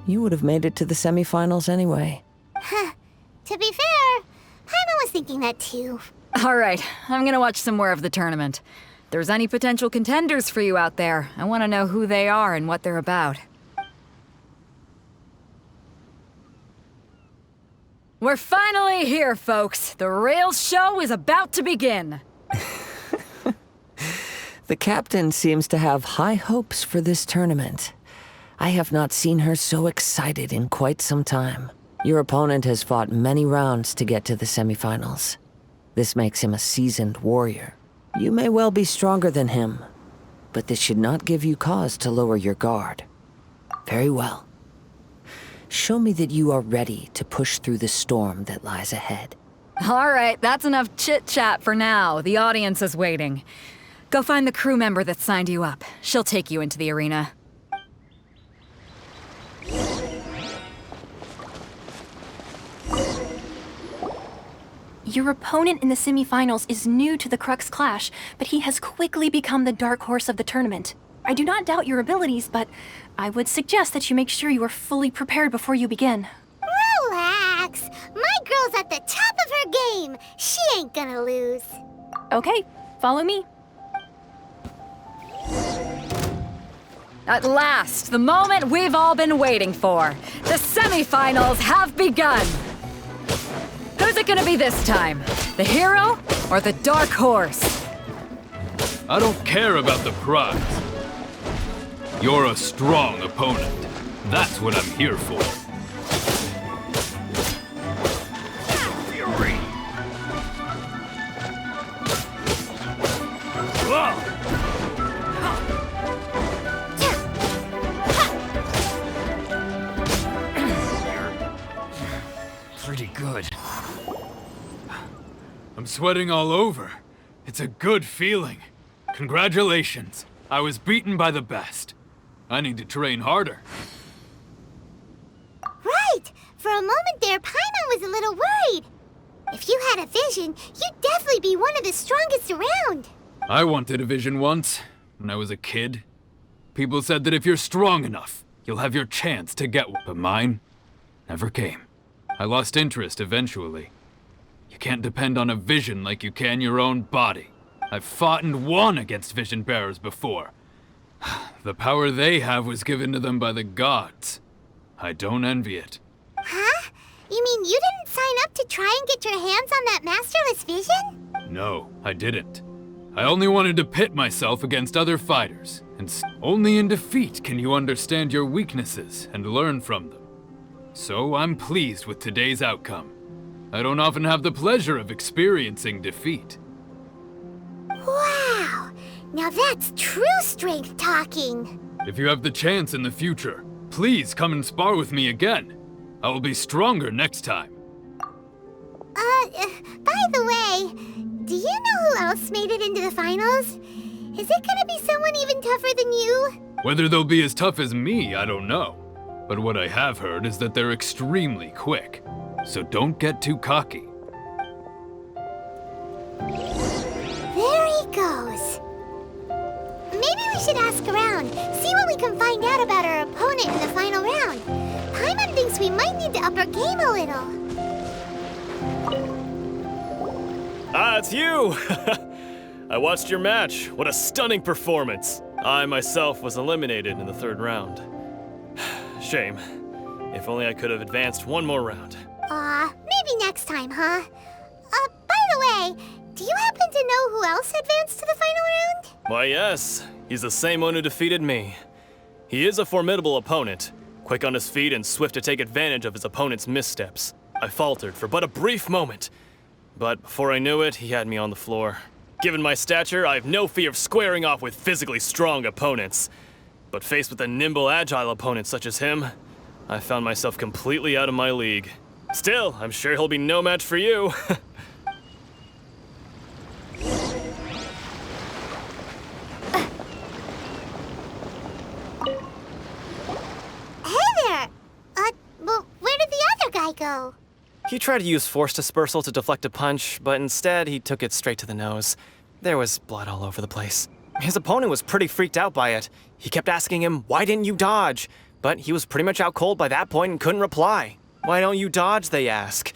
Speaker 9: you would have made it to the semifinals anyway.
Speaker 4: To be fair, Paimon was thinking that too.
Speaker 8: All right, I'm gonna watch some more of the tournament. If there's any potential contenders for you out there, I want to know who they are and what they're about. We're finally here, folks. The real show is about to begin.
Speaker 9: The captain seems to have high hopes for this tournament. I have not seen her so excited in quite some time. Your opponent has fought many rounds to get to the semifinals. This makes him a seasoned warrior. You may well be stronger than him, but this should not give you cause to lower your guard. Very well. Show me that you are ready to push through the storm that lies ahead.
Speaker 8: All right, that's enough chit-chat for now. The audience is waiting. Go find the crew member that signed you up. She'll take you into the arena.
Speaker 3: Your opponent in the semifinals is new to the Crux Clash, but he has quickly become the dark horse of the tournament. I do not doubt your abilities, but I would suggest that you make sure you are fully prepared before you begin.
Speaker 4: Relax. My girl's at the top of her game. She ain't gonna lose.
Speaker 3: Okay, follow me.
Speaker 8: At last, the moment we've all been waiting for. The semifinals have begun. Who's it gonna be this time? The hero or the dark horse?
Speaker 15: I don't care about the prize. You're a strong opponent. That's what I'm here for. Fury!
Speaker 12: Pretty good. I'm sweating all over. It's a good feeling. Congratulations. I was beaten by the best. I need to train harder.
Speaker 4: Right! For a moment there, Paimon was a little worried. If you had a vision, you'd definitely be one of the strongest around.
Speaker 12: I wanted a vision once, when I was a kid. People said that if you're strong enough, you'll have your chance to get one. But mine never came. I lost interest eventually. You can't depend on a vision like you can your own body. I've fought and won against vision bearers before. The power they have was given to them by the gods. I don't envy it.
Speaker 4: Huh? You mean you didn't sign up to try and get your hands on that masterless vision?
Speaker 12: No, I didn't. I only wanted to pit myself against other fighters, and only in defeat can you understand your weaknesses and learn from them. So I'm pleased with today's outcome. I don't often have the pleasure of experiencing defeat.
Speaker 4: Wow! Now that's true strength talking.
Speaker 12: If you have the chance in the future, please come and spar with me again. I will be stronger next time.
Speaker 4: By the way, do you know who else made it into the finals? Is it gonna be someone even tougher than you?
Speaker 12: Whether they'll be as tough as me, I don't know. But what I have heard is that they're extremely quick. So don't get too cocky.
Speaker 4: There he goes. Maybe we should ask around, see what we can find out about our opponent in the final round. Paimon thinks we might need to up our game a little.
Speaker 10: Ah, it's you! I watched your match. What a stunning performance. I myself was eliminated in the third round. Shame. If only I could have advanced one more round.
Speaker 4: Maybe next time, huh? By the way, do you happen to know who else advanced to the final round?
Speaker 10: Why, yes. He's the same one who defeated me. He is a formidable opponent, quick on his feet and swift to take advantage of his opponent's missteps. I faltered for but a brief moment, but before I knew it, he had me on the floor. Given my stature, I have no fear of squaring off with physically strong opponents. But faced with a nimble, agile opponent such as him, I found myself completely out of my league. Still, I'm sure he'll be no match for you.
Speaker 4: Hey there! Well, where did the other guy go?
Speaker 13: He tried to use force dispersal to deflect a punch, but instead he took it straight to the nose. There was blood all over the place. His opponent was pretty freaked out by it. He kept asking him, "Why didn't you dodge?" But he was pretty much out cold by that point and couldn't reply. "Why don't you dodge?" they ask.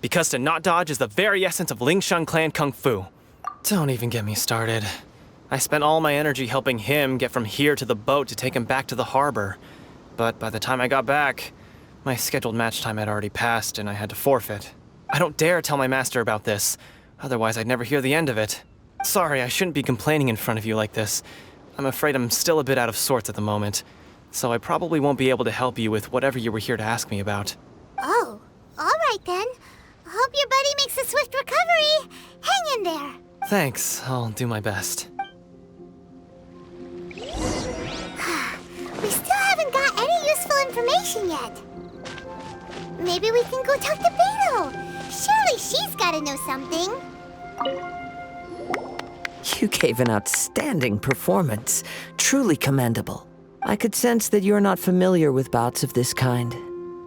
Speaker 13: Because to not dodge is the very essence of Lingshan clan kung fu. Don't even get me started. I spent all my energy helping him get from here to the boat to take him back to the harbor. But by the time I got back, my scheduled match time had already passed and I had to forfeit. I don't dare tell my master about this, otherwise I'd never hear the end of it. Sorry, I shouldn't be complaining in front of you like this. I'm afraid I'm still a bit out of sorts at the moment, so I probably won't be able to help you with whatever you were here to ask me about.
Speaker 4: Oh, all right then. Hope your buddy makes a swift recovery. Hang in there.
Speaker 13: Thanks, I'll do my best.
Speaker 4: We still haven't got any useful information yet. Maybe we can go talk to Beto. Surely she's gotta know something.
Speaker 9: You gave an outstanding performance. Truly commendable. I could sense that you're not familiar with bouts of this kind,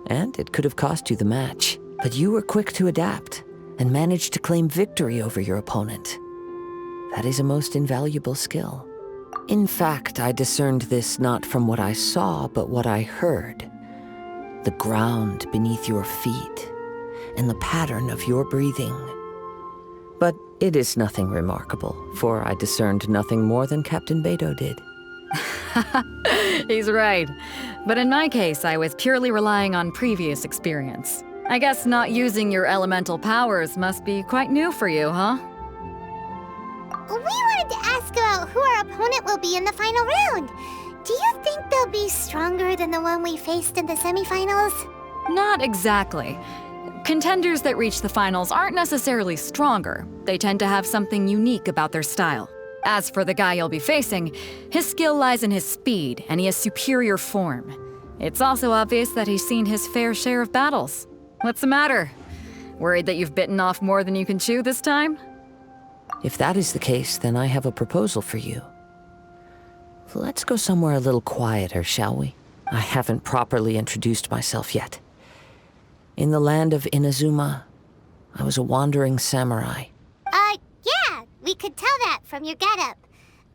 Speaker 9: and it could have cost you the match. But you were quick to adapt, and managed to claim victory over your opponent. That is a most invaluable skill. In fact, I discerned this not from what I saw, but what I heard. The ground beneath your feet, and the pattern of your breathing. But it is nothing remarkable, for I discerned nothing more than Captain Beto did.
Speaker 8: He's right. But in my case, I was purely relying on previous experience. I guess not using your elemental powers must be quite new for you, huh?
Speaker 4: We wanted to ask about who our opponent will be in the final round. Do you think they'll be stronger than the one we faced in the semifinals?
Speaker 8: Not exactly. Contenders that reach the finals aren't necessarily stronger. They tend to have something unique about their style. As for the guy you'll be facing, his skill lies in his speed, and he has superior form. It's also obvious that he's seen his fair share of battles. What's the matter? Worried that you've bitten off more than you can chew this time?
Speaker 9: If that is the case, then I have a proposal for you. Let's go somewhere a little quieter, shall we? I haven't properly introduced myself yet. In the land of Inazuma, I was a wandering samurai.
Speaker 4: Yeah, we could tell that from your getup.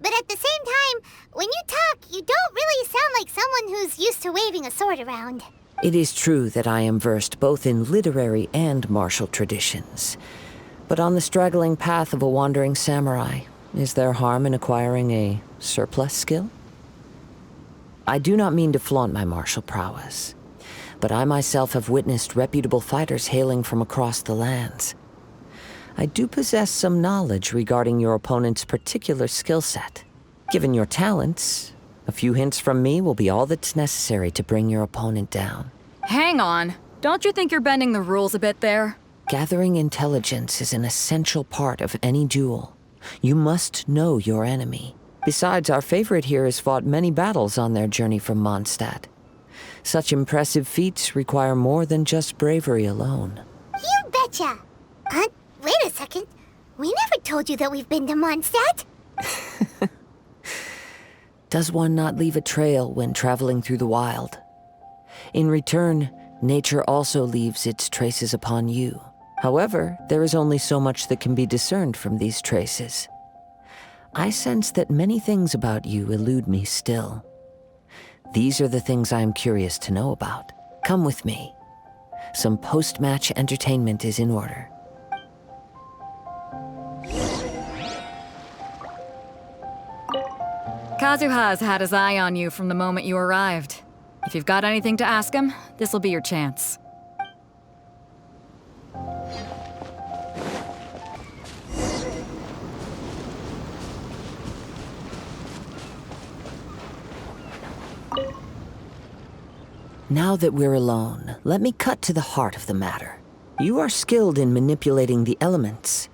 Speaker 4: But at the same time, when you talk, you don't really sound like someone who's used to waving a sword around.
Speaker 9: It is true that I am versed both in literary and martial traditions. But on the straggling path of a wandering samurai, is there harm in acquiring a surplus skill? I do not mean to flaunt my martial prowess, but I myself have witnessed reputable fighters hailing from across the lands. I do possess some knowledge regarding your opponent's particular skill set. Given your talents, a few hints from me will be all that's necessary to bring your opponent down.
Speaker 8: Hang on. Don't you think you're bending the rules a bit there?
Speaker 9: Gathering intelligence is an essential part of any duel. You must know your enemy. Besides, our favorite here has fought many battles on their journey from Mondstadt. Such impressive feats require more than just bravery alone.
Speaker 4: You betcha! Wait a second. We never told you that we've been to Mondstadt.
Speaker 9: Does one not leave a trail when traveling through the wild? In return, nature also leaves its traces upon you. However, there is only so much that can be discerned from these traces. I sense that many things about you elude me still. These are the things I am curious to know about. Come with me. Some post-match entertainment is in order.
Speaker 8: Kazuha's had his eye on you from the moment you arrived. If you've got anything to ask him, this'll be your chance.
Speaker 9: Now that we're alone, let me cut to the heart of the matter. You are skilled in manipulating the elements,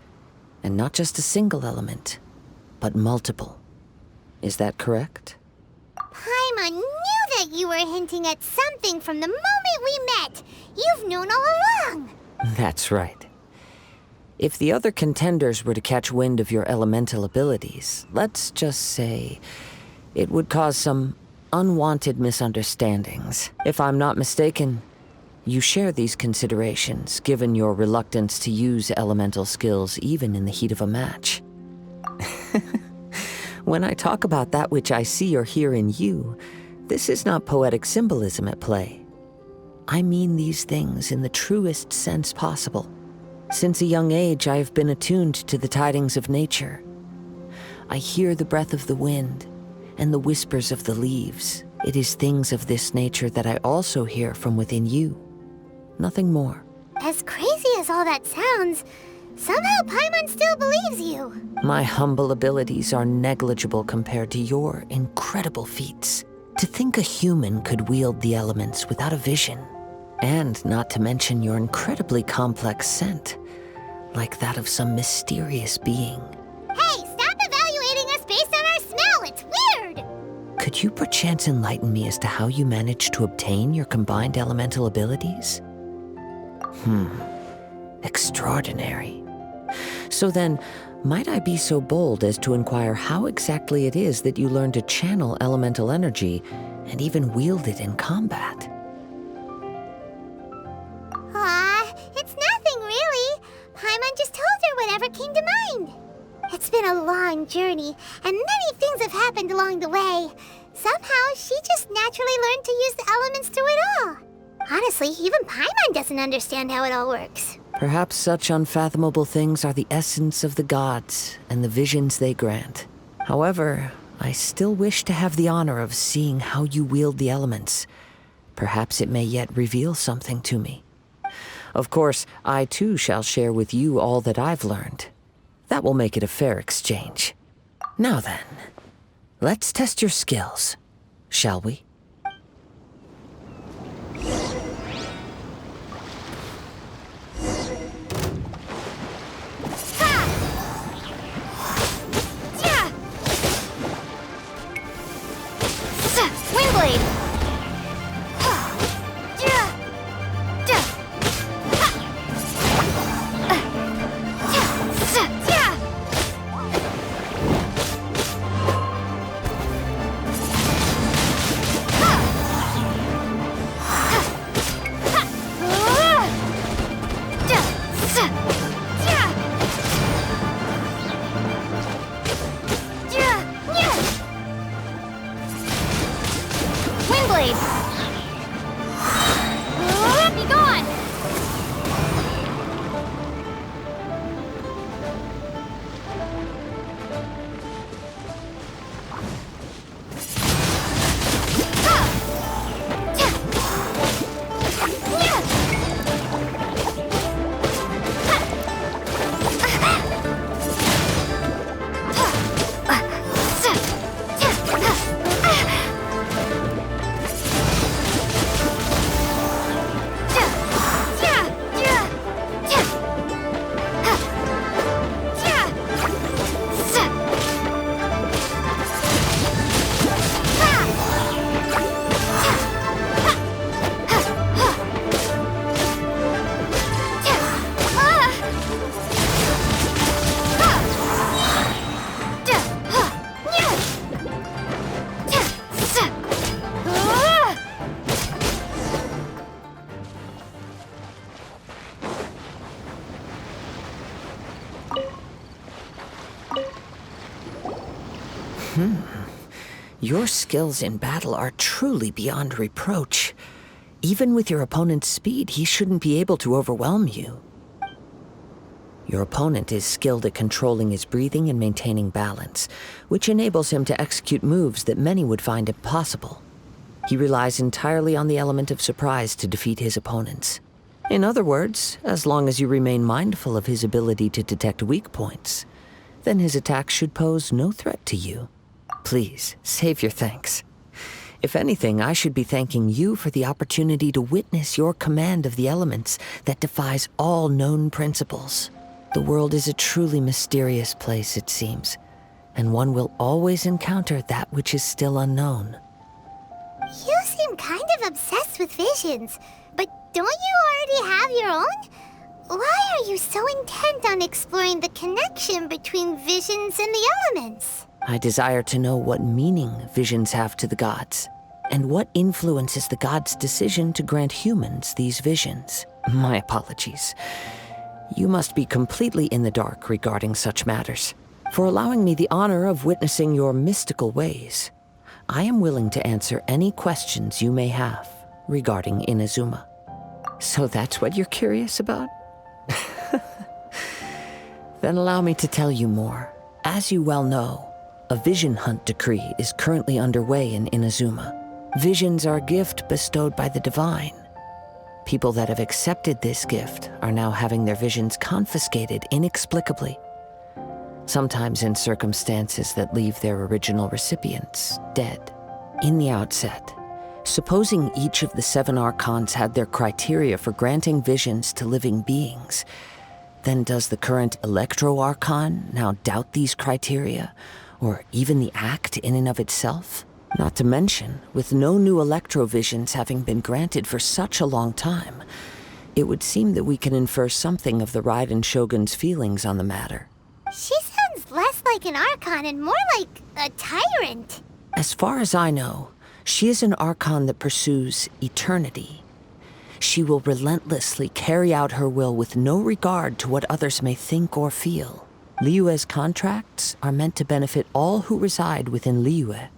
Speaker 9: and not just a single element, but multiple. Is that correct?
Speaker 4: Paimon knew that you were hinting at something from the moment we met. You've known all along.
Speaker 9: That's right. If the other contenders were to catch wind of your elemental abilities, let's just say it would cause some unwanted misunderstandings. If I'm not mistaken, you share these considerations, given your reluctance to use elemental skills even in the heat of a match. When I talk about that which I see or hear in you, this is not poetic symbolism at play. I mean these things in the truest sense possible. Since a young age, I have been attuned to the tidings of nature. I hear the breath of the wind and the whispers of the leaves. It is things of this nature that I also hear from within you. Nothing more.
Speaker 4: As crazy as all that sounds, somehow Paimon still believes you.
Speaker 9: My humble abilities are negligible compared to your incredible feats. To think a human could wield the elements without a vision, and not to mention your incredibly complex scent, like that of some mysterious being.
Speaker 4: Hey, stop evaluating us based on our smell! It's weird!
Speaker 9: Could you perchance enlighten me as to how you managed to obtain your combined elemental abilities? Extraordinary. So then, might I be so bold as to inquire how exactly it is that you learned to channel elemental energy and even wield it in combat?
Speaker 4: It's nothing really. Paimon just told her whatever came to mind. It's been a long journey, and many things have happened along the way. Somehow, she just naturally learned to use the elements through it all. Honestly, even Paimon doesn't understand how it all works.
Speaker 9: Perhaps such unfathomable things are the essence of the gods and the visions they grant. However, I still wish to have the honor of seeing how you wield the elements. Perhaps it may yet reveal something to me. Of course, I too shall share with you all that I've learned. That will make it a fair exchange. Now then, let's test your skills, shall we?
Speaker 4: Windblade! Be gone!
Speaker 9: Your skills in battle are truly beyond reproach. Even with your opponent's speed, he shouldn't be able to overwhelm you. Your opponent is skilled at controlling his breathing and maintaining balance, which enables him to execute moves that many would find impossible. He relies entirely on the element of surprise to defeat his opponents. In other words, as long as you remain mindful of his ability to detect weak points, then his attacks should pose no threat to you. Please, save your thanks. If anything, I should be thanking you for the opportunity to witness your command of the elements that defies all known principles. The world is a truly mysterious place, it seems, and one will always encounter that which is still unknown.
Speaker 4: You seem kind of obsessed with visions, but don't you already have your own? Why are you so intent on exploring the connection between visions and the elements?
Speaker 9: I desire to know what meaning visions have to the gods, and what influences the gods' decision to grant humans these visions. My apologies. You must be completely in the dark regarding such matters. For allowing me the honor of witnessing your mystical ways. I am willing to answer any questions you may have regarding Inazuma. So that's what you're curious about? Then allow me to tell you more. As you well know, a vision hunt decree is currently underway in Inazuma. Visions are a gift bestowed by the divine. People that have accepted this gift are now having their visions confiscated inexplicably. Sometimes in circumstances that leave their original recipients dead. In the outset, supposing each of the 7 Archons had their criteria for granting visions to living beings, then does the current Electro-Archon now doubt these criteria, or even the act in and of itself? Not to mention, with no new Electro-visions having been granted for such a long time, it would seem that we can infer something of the Raiden Shogun's feelings on the matter.
Speaker 4: She sounds less like an Archon and more like a tyrant.
Speaker 9: As far as I know, she is an Archon that pursues eternity. She will relentlessly carry out her will with no regard to what others may think or feel. Liyue's contracts are meant to benefit all who reside within Liyue.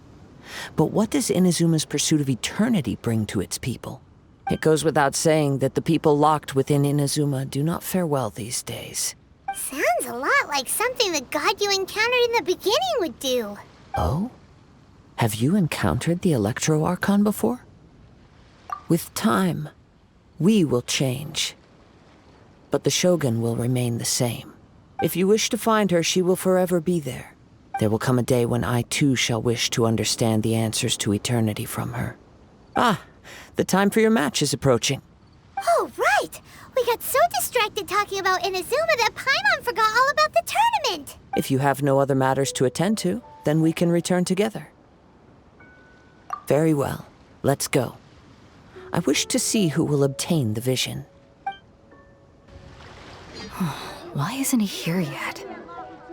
Speaker 9: But what does Inazuma's pursuit of eternity bring to its people? It goes without saying that the people locked within Inazuma do not fare well these days.
Speaker 4: Sounds a lot like something the god you encountered in the beginning would do.
Speaker 9: Oh? Have you encountered the Electro-Archon before? With time, we will change. But the Shogun will remain the same. If you wish to find her, she will forever be there. There will come a day when I too shall wish to understand the answers to eternity from her. Ah, the time for your match is approaching.
Speaker 4: Oh, right! We got so distracted talking about Inazuma that Paimon forgot all about the tournament!
Speaker 9: If you have no other matters to attend to, then we can return together. Very well. Let's go. I wish to see who will obtain the vision.
Speaker 8: Why isn't he here yet?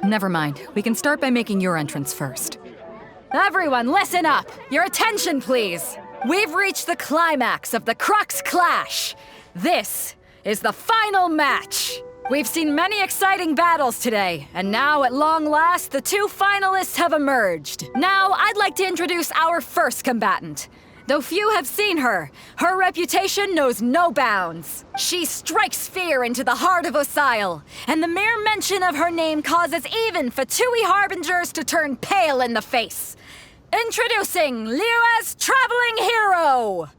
Speaker 8: Never mind. We can start by making your entrance first. Everyone, listen up! Your attention, please! We've reached the climax of the Crux Clash! This is the final match! We've seen many exciting battles today, and now, at long last, the 2 finalists have emerged. Now, I'd like to introduce our first combatant. Though few have seen her, her reputation knows no bounds. She strikes fear into the heart of Osile, and the mere mention of her name causes even Fatui Harbingers to turn pale in the face. Introducing Liyue's traveling hero!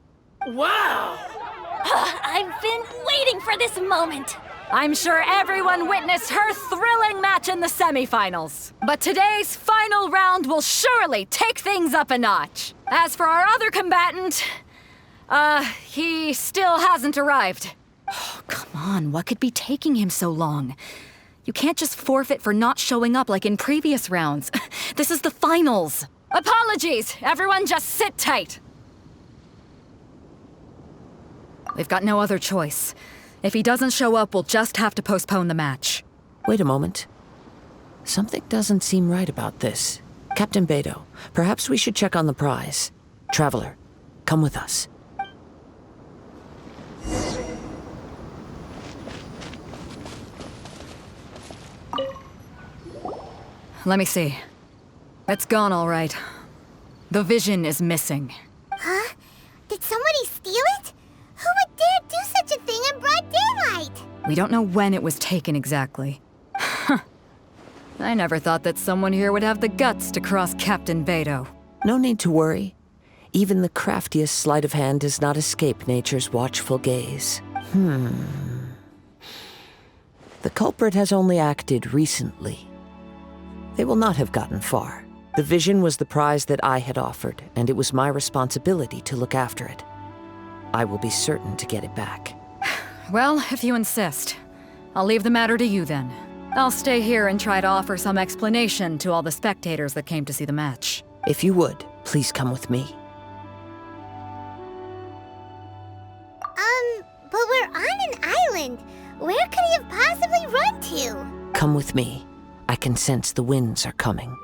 Speaker 5: Wow! I've been waiting for this moment.
Speaker 8: I'm sure everyone witnessed her thrilling match in the semifinals. But today's final round will surely take things up a notch. As for our other combatant, he still hasn't arrived. Oh, come on, what could be taking him so long? You can't just forfeit for not showing up like in previous rounds. This is the finals. Apologies, everyone just sit tight. We've got no other choice. If he doesn't show up, we'll just have to postpone the match.
Speaker 9: Wait a moment. Something doesn't seem right about this. Captain Beto, perhaps we should check on the prize. Traveler, come with us.
Speaker 8: Let me see. It's gone all right. The vision is missing.
Speaker 4: Huh? Did somebody steal it? Who would dare do such a thing in broad daylight?
Speaker 8: We don't know when it was taken exactly. I never thought that someone here would have the guts to cross Captain Beto.
Speaker 9: No need to worry. Even the craftiest sleight of hand does not escape nature's watchful gaze. The culprit has only acted recently. They will not have gotten far. The vision was the prize that I had offered, and it was my responsibility to look after it. I will be certain to get it back.
Speaker 8: Well, if you insist. I'll leave the matter to you then. I'll stay here and try to offer some explanation to all the spectators that came to see the match.
Speaker 9: If you would, please come with me.
Speaker 4: But we're on an island. Where could he have possibly run to?
Speaker 9: Come with me. I can sense the winds are coming.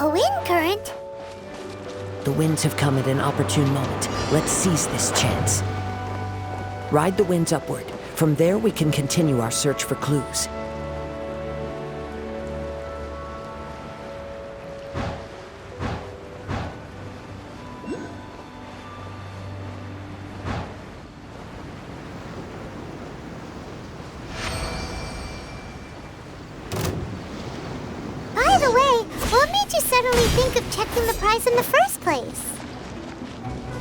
Speaker 4: A wind current?
Speaker 9: winds have come at an opportune moment. Let's seize this chance. Ride the winds upward. From there, we can continue our search for clues.
Speaker 4: By the way, what made you suddenly think of checking the prize in the first place?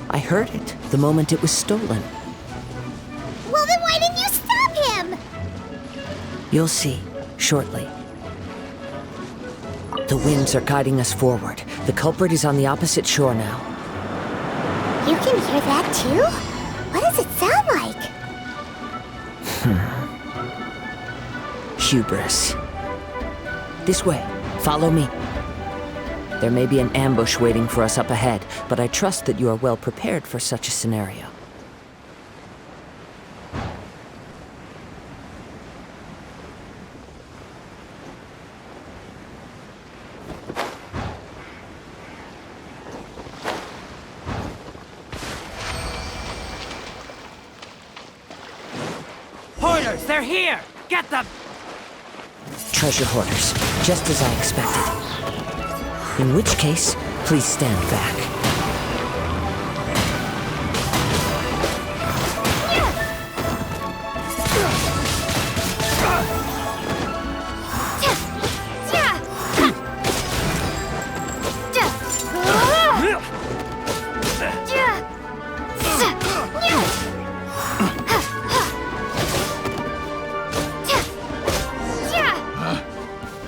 Speaker 9: I heard it the moment it was stolen.
Speaker 4: Well, then why didn't you stop him?
Speaker 9: You'll see, shortly. The winds are guiding us forward. The culprit is on the opposite shore now.
Speaker 4: You can hear that too? What does it sound like?
Speaker 9: Hubris. This way. Follow me. There may be an ambush waiting for us up ahead, but I trust that you are well prepared for such a scenario.
Speaker 16: Hoarders, they're here! Get them!
Speaker 9: Treasure hoarders, just as I expected. In which case, please stand back.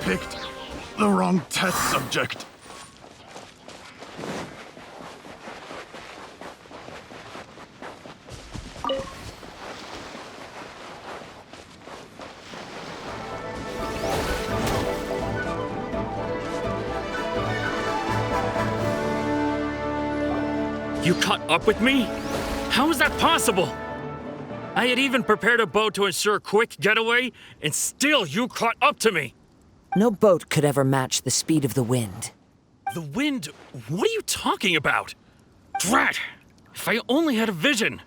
Speaker 17: Picked the wrong test subject.
Speaker 18: You caught up with me? How is that possible? I had even prepared a boat to ensure a quick getaway, and still you caught up to me!
Speaker 9: No boat could ever match the speed of the wind.
Speaker 18: The wind? What are you talking about? Drat! If I only had a vision!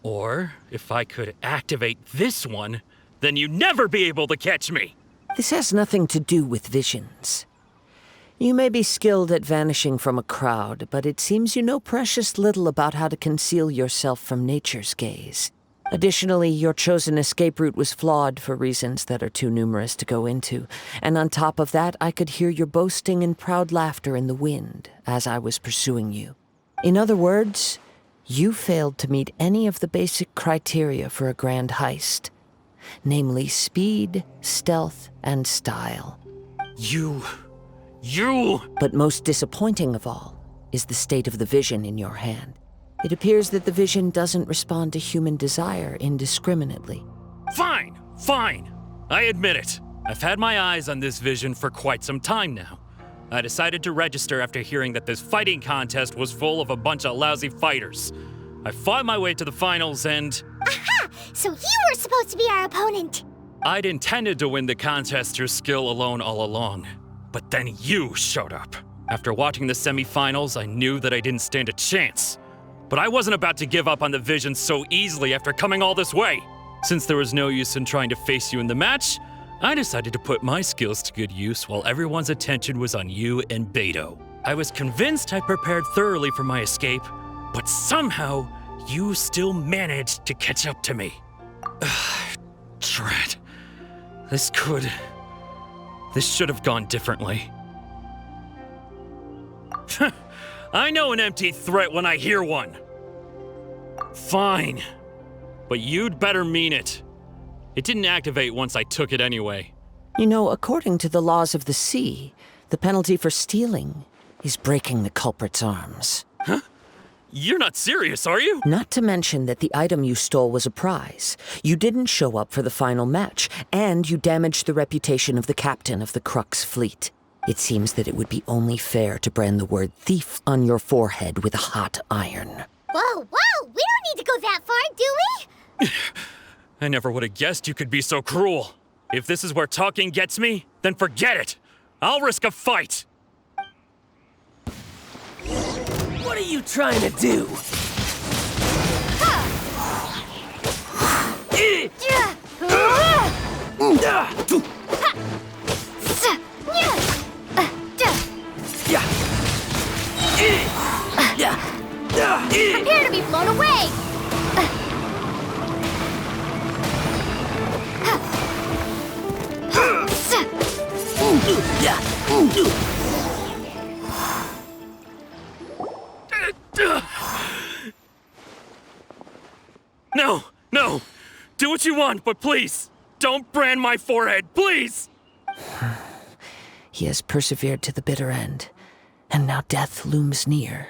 Speaker 18: Or, if I could activate this one, then you'd never be able to catch me!
Speaker 9: This has nothing to do with visions. You may be skilled at vanishing from a crowd, but it seems you know precious little about how to conceal yourself from nature's gaze. Additionally, your chosen escape route was flawed for reasons that are too numerous to go into. And on top of that, I could hear your boasting and proud laughter in the wind as I was pursuing you. In other words, you failed to meet any of the basic criteria for a grand heist. Namely, speed, stealth, and style.
Speaker 18: You...
Speaker 9: But most disappointing of all is the state of the vision in your hand. It appears that the vision doesn't respond to human desire indiscriminately.
Speaker 18: Fine! I admit it. I've had my eyes on this vision for quite some time now. I decided to register after hearing that this fighting contest was full of a bunch of lousy fighters. I fought my way to the finals and...
Speaker 4: Aha! So you were supposed to be our opponent!
Speaker 18: I'd intended to win the contest through skill alone all along. But then you showed up. After watching the semifinals, I knew that I didn't stand a chance. But I wasn't about to give up on the vision so easily after coming all this way. Since there was no use in trying to face you in the match, I decided to put my skills to good use while everyone's attention was on you and Beto. I was convinced I prepared thoroughly for my escape, but somehow you still managed to catch up to me. Drat. This should have gone differently. I know an empty threat when I hear one. Fine. But you'd better mean it. It didn't activate once I took it anyway.
Speaker 9: You know, according to the laws of the sea, the penalty for stealing is breaking the culprit's arms.
Speaker 18: Huh? You're not serious, are you?
Speaker 9: Not to mention that the item you stole was a prize. You didn't show up for the final match, and you damaged the reputation of the captain of the Crux fleet. It seems that it would be only fair to brand the word thief on your forehead with a hot iron.
Speaker 4: Whoa! We don't need to go that far, do we?
Speaker 18: I never would have guessed you could be so cruel. If this is where talking gets me, then forget it. I'll risk a fight.
Speaker 16: What are you trying to do?
Speaker 4: Prepare to be blown away!
Speaker 18: No, no! Do what you want, but please, don't brand my forehead, please!
Speaker 9: He has persevered to the bitter end, and now death looms near.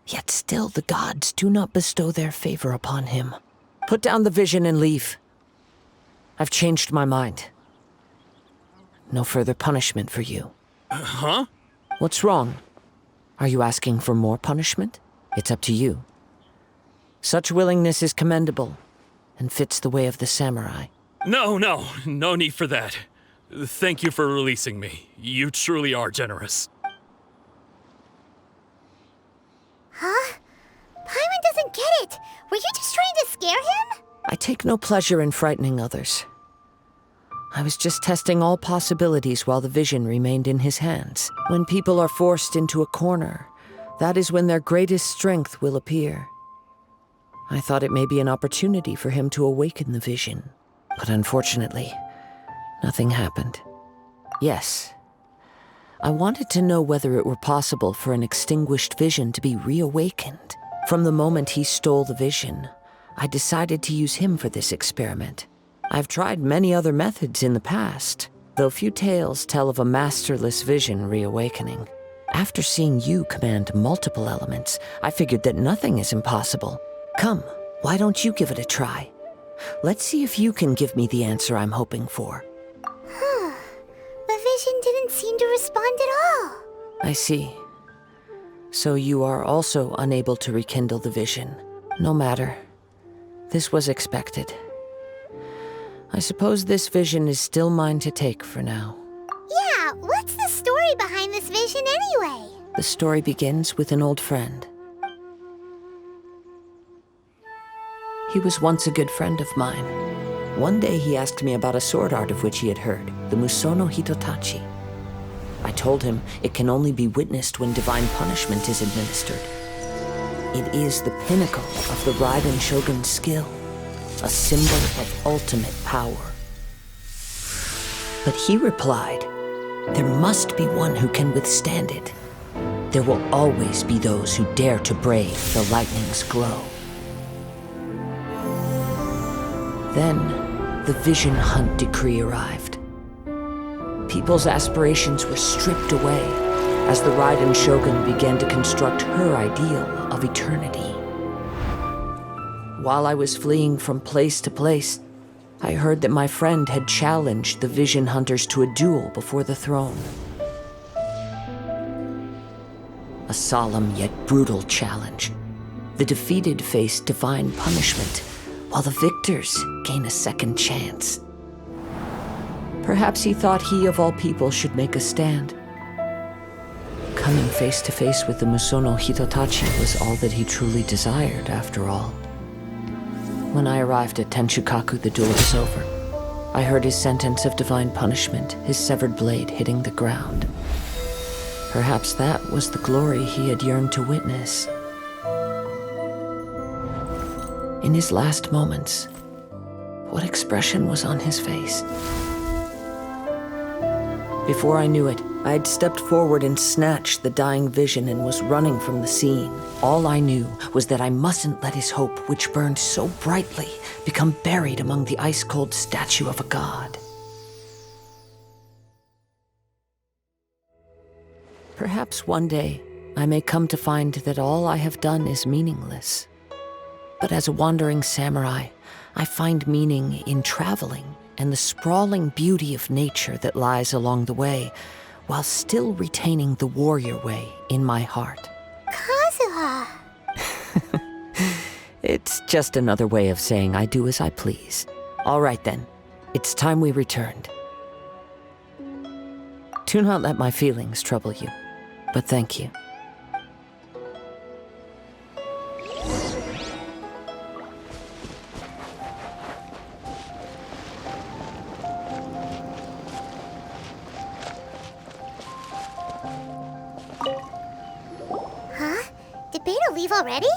Speaker 9: Yet still the gods do not bestow their favor upon him. Put down the vision and leave. I've changed my mind. No further punishment for you.
Speaker 18: Huh?
Speaker 9: What's wrong? Are you asking for more punishment? It's up to you. Such willingness is commendable, and fits the way of the samurai.
Speaker 18: No need for that. Thank you for releasing me. You truly are generous.
Speaker 4: Huh? Paimon doesn't get it. Were you just trying to scare him?
Speaker 9: I take no pleasure in frightening others. I was just testing all possibilities while the vision remained in his hands. When people are forced into a corner, that is when their greatest strength will appear. I thought it may be an opportunity for him to awaken the vision, but unfortunately, nothing happened. Yes, I wanted to know whether it were possible for an extinguished vision to be reawakened. From the moment he stole the vision, I decided to use him for this experiment. I've tried many other methods in the past, though few tales tell of a masterless vision reawakening. After seeing you command multiple elements, I figured that nothing is impossible. Come, why don't you give it a try? Let's see if you can give me the answer I'm hoping for.
Speaker 4: The vision didn't seem to respond at all.
Speaker 9: I see. So you are also unable to rekindle the vision. No matter. This was expected. I suppose this vision is still mine to take for now.
Speaker 4: Yeah, what's the story behind this vision anyway?
Speaker 9: The story begins with an old friend. He was once a good friend of mine. One day he asked me about a sword art of which he had heard, the Musono Hitotachi. I told him it can only be witnessed when divine punishment is administered. It is the pinnacle of the Raiden Shogun's skill, a symbol of ultimate power. But he replied, there must be one who can withstand it. There will always be those who dare to brave the lightning's glow. Then, the Vision Hunt decree arrived. People's aspirations were stripped away as the Raiden Shogun began to construct her ideal of eternity. While I was fleeing from place to place, I heard that my friend had challenged the Vision Hunters to a duel before the throne. A solemn yet brutal challenge. The defeated face divine punishment, while the victors gain a second chance. Perhaps he thought he of all people should make a stand. Coming face to face with the Musono Hitotachi was all that he truly desired, after all. When I arrived at Tenshukaku, the duel was over. I heard his sentence of divine punishment, his severed blade hitting the ground. Perhaps that was the glory he had yearned to witness. In his last moments, what expression was on his face? Before I knew it, I had stepped forward and snatched the dying vision and was running from the scene. All I knew was that I mustn't let his hope, which burned so brightly, become buried among the ice-cold statue of a god. Perhaps one day, I may come to find that all I have done is meaningless. But as a wandering samurai, I find meaning in traveling and the sprawling beauty of nature that lies along the way, while still retaining the warrior way in my heart.
Speaker 4: Kazuha!
Speaker 9: It's just another way of saying I do as I please. All right then, it's time we returned. Do not let my feelings trouble you, but thank you.
Speaker 4: Already?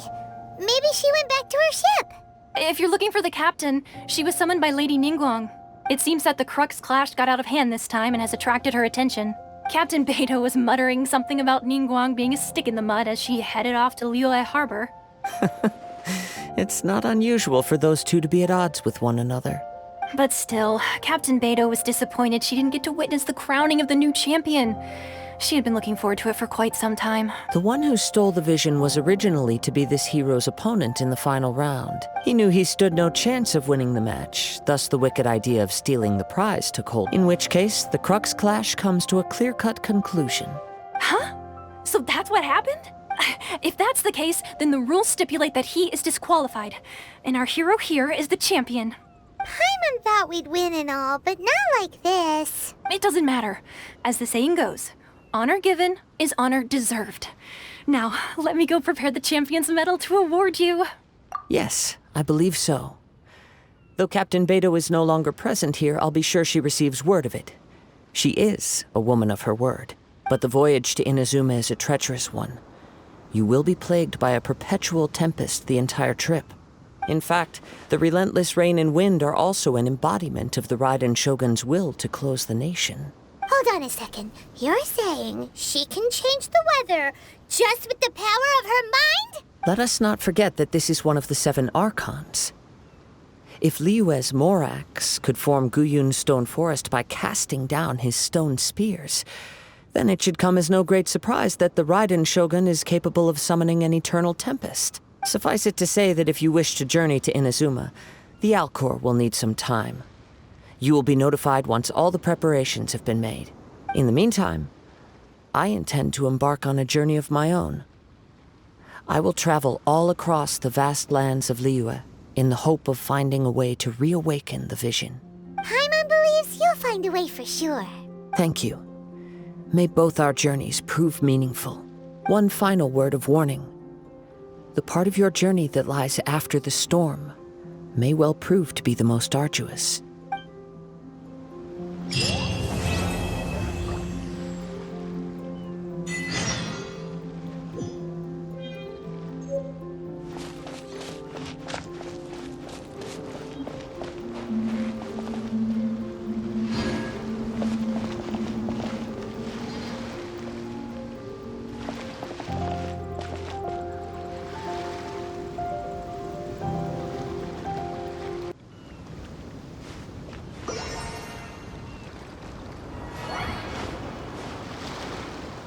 Speaker 4: Maybe she went back to her ship.
Speaker 3: If you're looking for the captain, she was summoned by Lady Ningguang. It seems that the Crux clash got out of hand this time and has attracted her attention. Captain Beidou was muttering something about Ningguang being a stick in the mud as she headed off to Liyue Harbor.
Speaker 9: It's not unusual for those two to be at odds with one another.
Speaker 3: But still, Captain Beidou was disappointed she didn't get to witness the crowning of the new champion. She had been looking forward to it for quite some time.
Speaker 9: The one who stole the vision was originally to be this hero's opponent in the final round. He knew he stood no chance of winning the match, thus the wicked idea of stealing the prize took hold, in which case the Crux clash comes to a clear-cut conclusion.
Speaker 3: Huh? So that's what happened? If that's the case, then the rules stipulate that he is disqualified, and our hero here is the champion.
Speaker 4: Paimon thought we'd win and all, but not like this.
Speaker 3: It doesn't matter. As the saying goes, honor given is honor deserved. Now, let me go prepare the champion's medal to award you.
Speaker 9: Yes, I believe so. Though Captain Beidou is no longer present here, I'll be sure she receives word of it. She is a woman of her word, but the voyage to Inazuma is a treacherous one. You will be plagued by a perpetual tempest the entire trip. In fact, the relentless rain and wind are also an embodiment of the Raiden Shogun's will to close the nation.
Speaker 4: Hold on a second. You're saying she can change the weather just with the power of her mind?
Speaker 9: Let us not forget that this is one of the 7 Archons. If Liyue's Morax could form Guyun's stone forest by casting down his stone spears, then it should come as no great surprise that the Raiden Shogun is capable of summoning an eternal tempest. Suffice it to say that if you wish to journey to Inazuma, the Alcor will need some time. You will be notified once all the preparations have been made. In the meantime, I intend to embark on a journey of my own. I will travel all across the vast lands of Liyue in the hope of finding a way to reawaken the vision.
Speaker 4: Paimon believes you'll find a way for sure.
Speaker 9: Thank you. May both our journeys prove meaningful. One final word of warning. The part of your journey that lies after the storm may well prove to be the most arduous.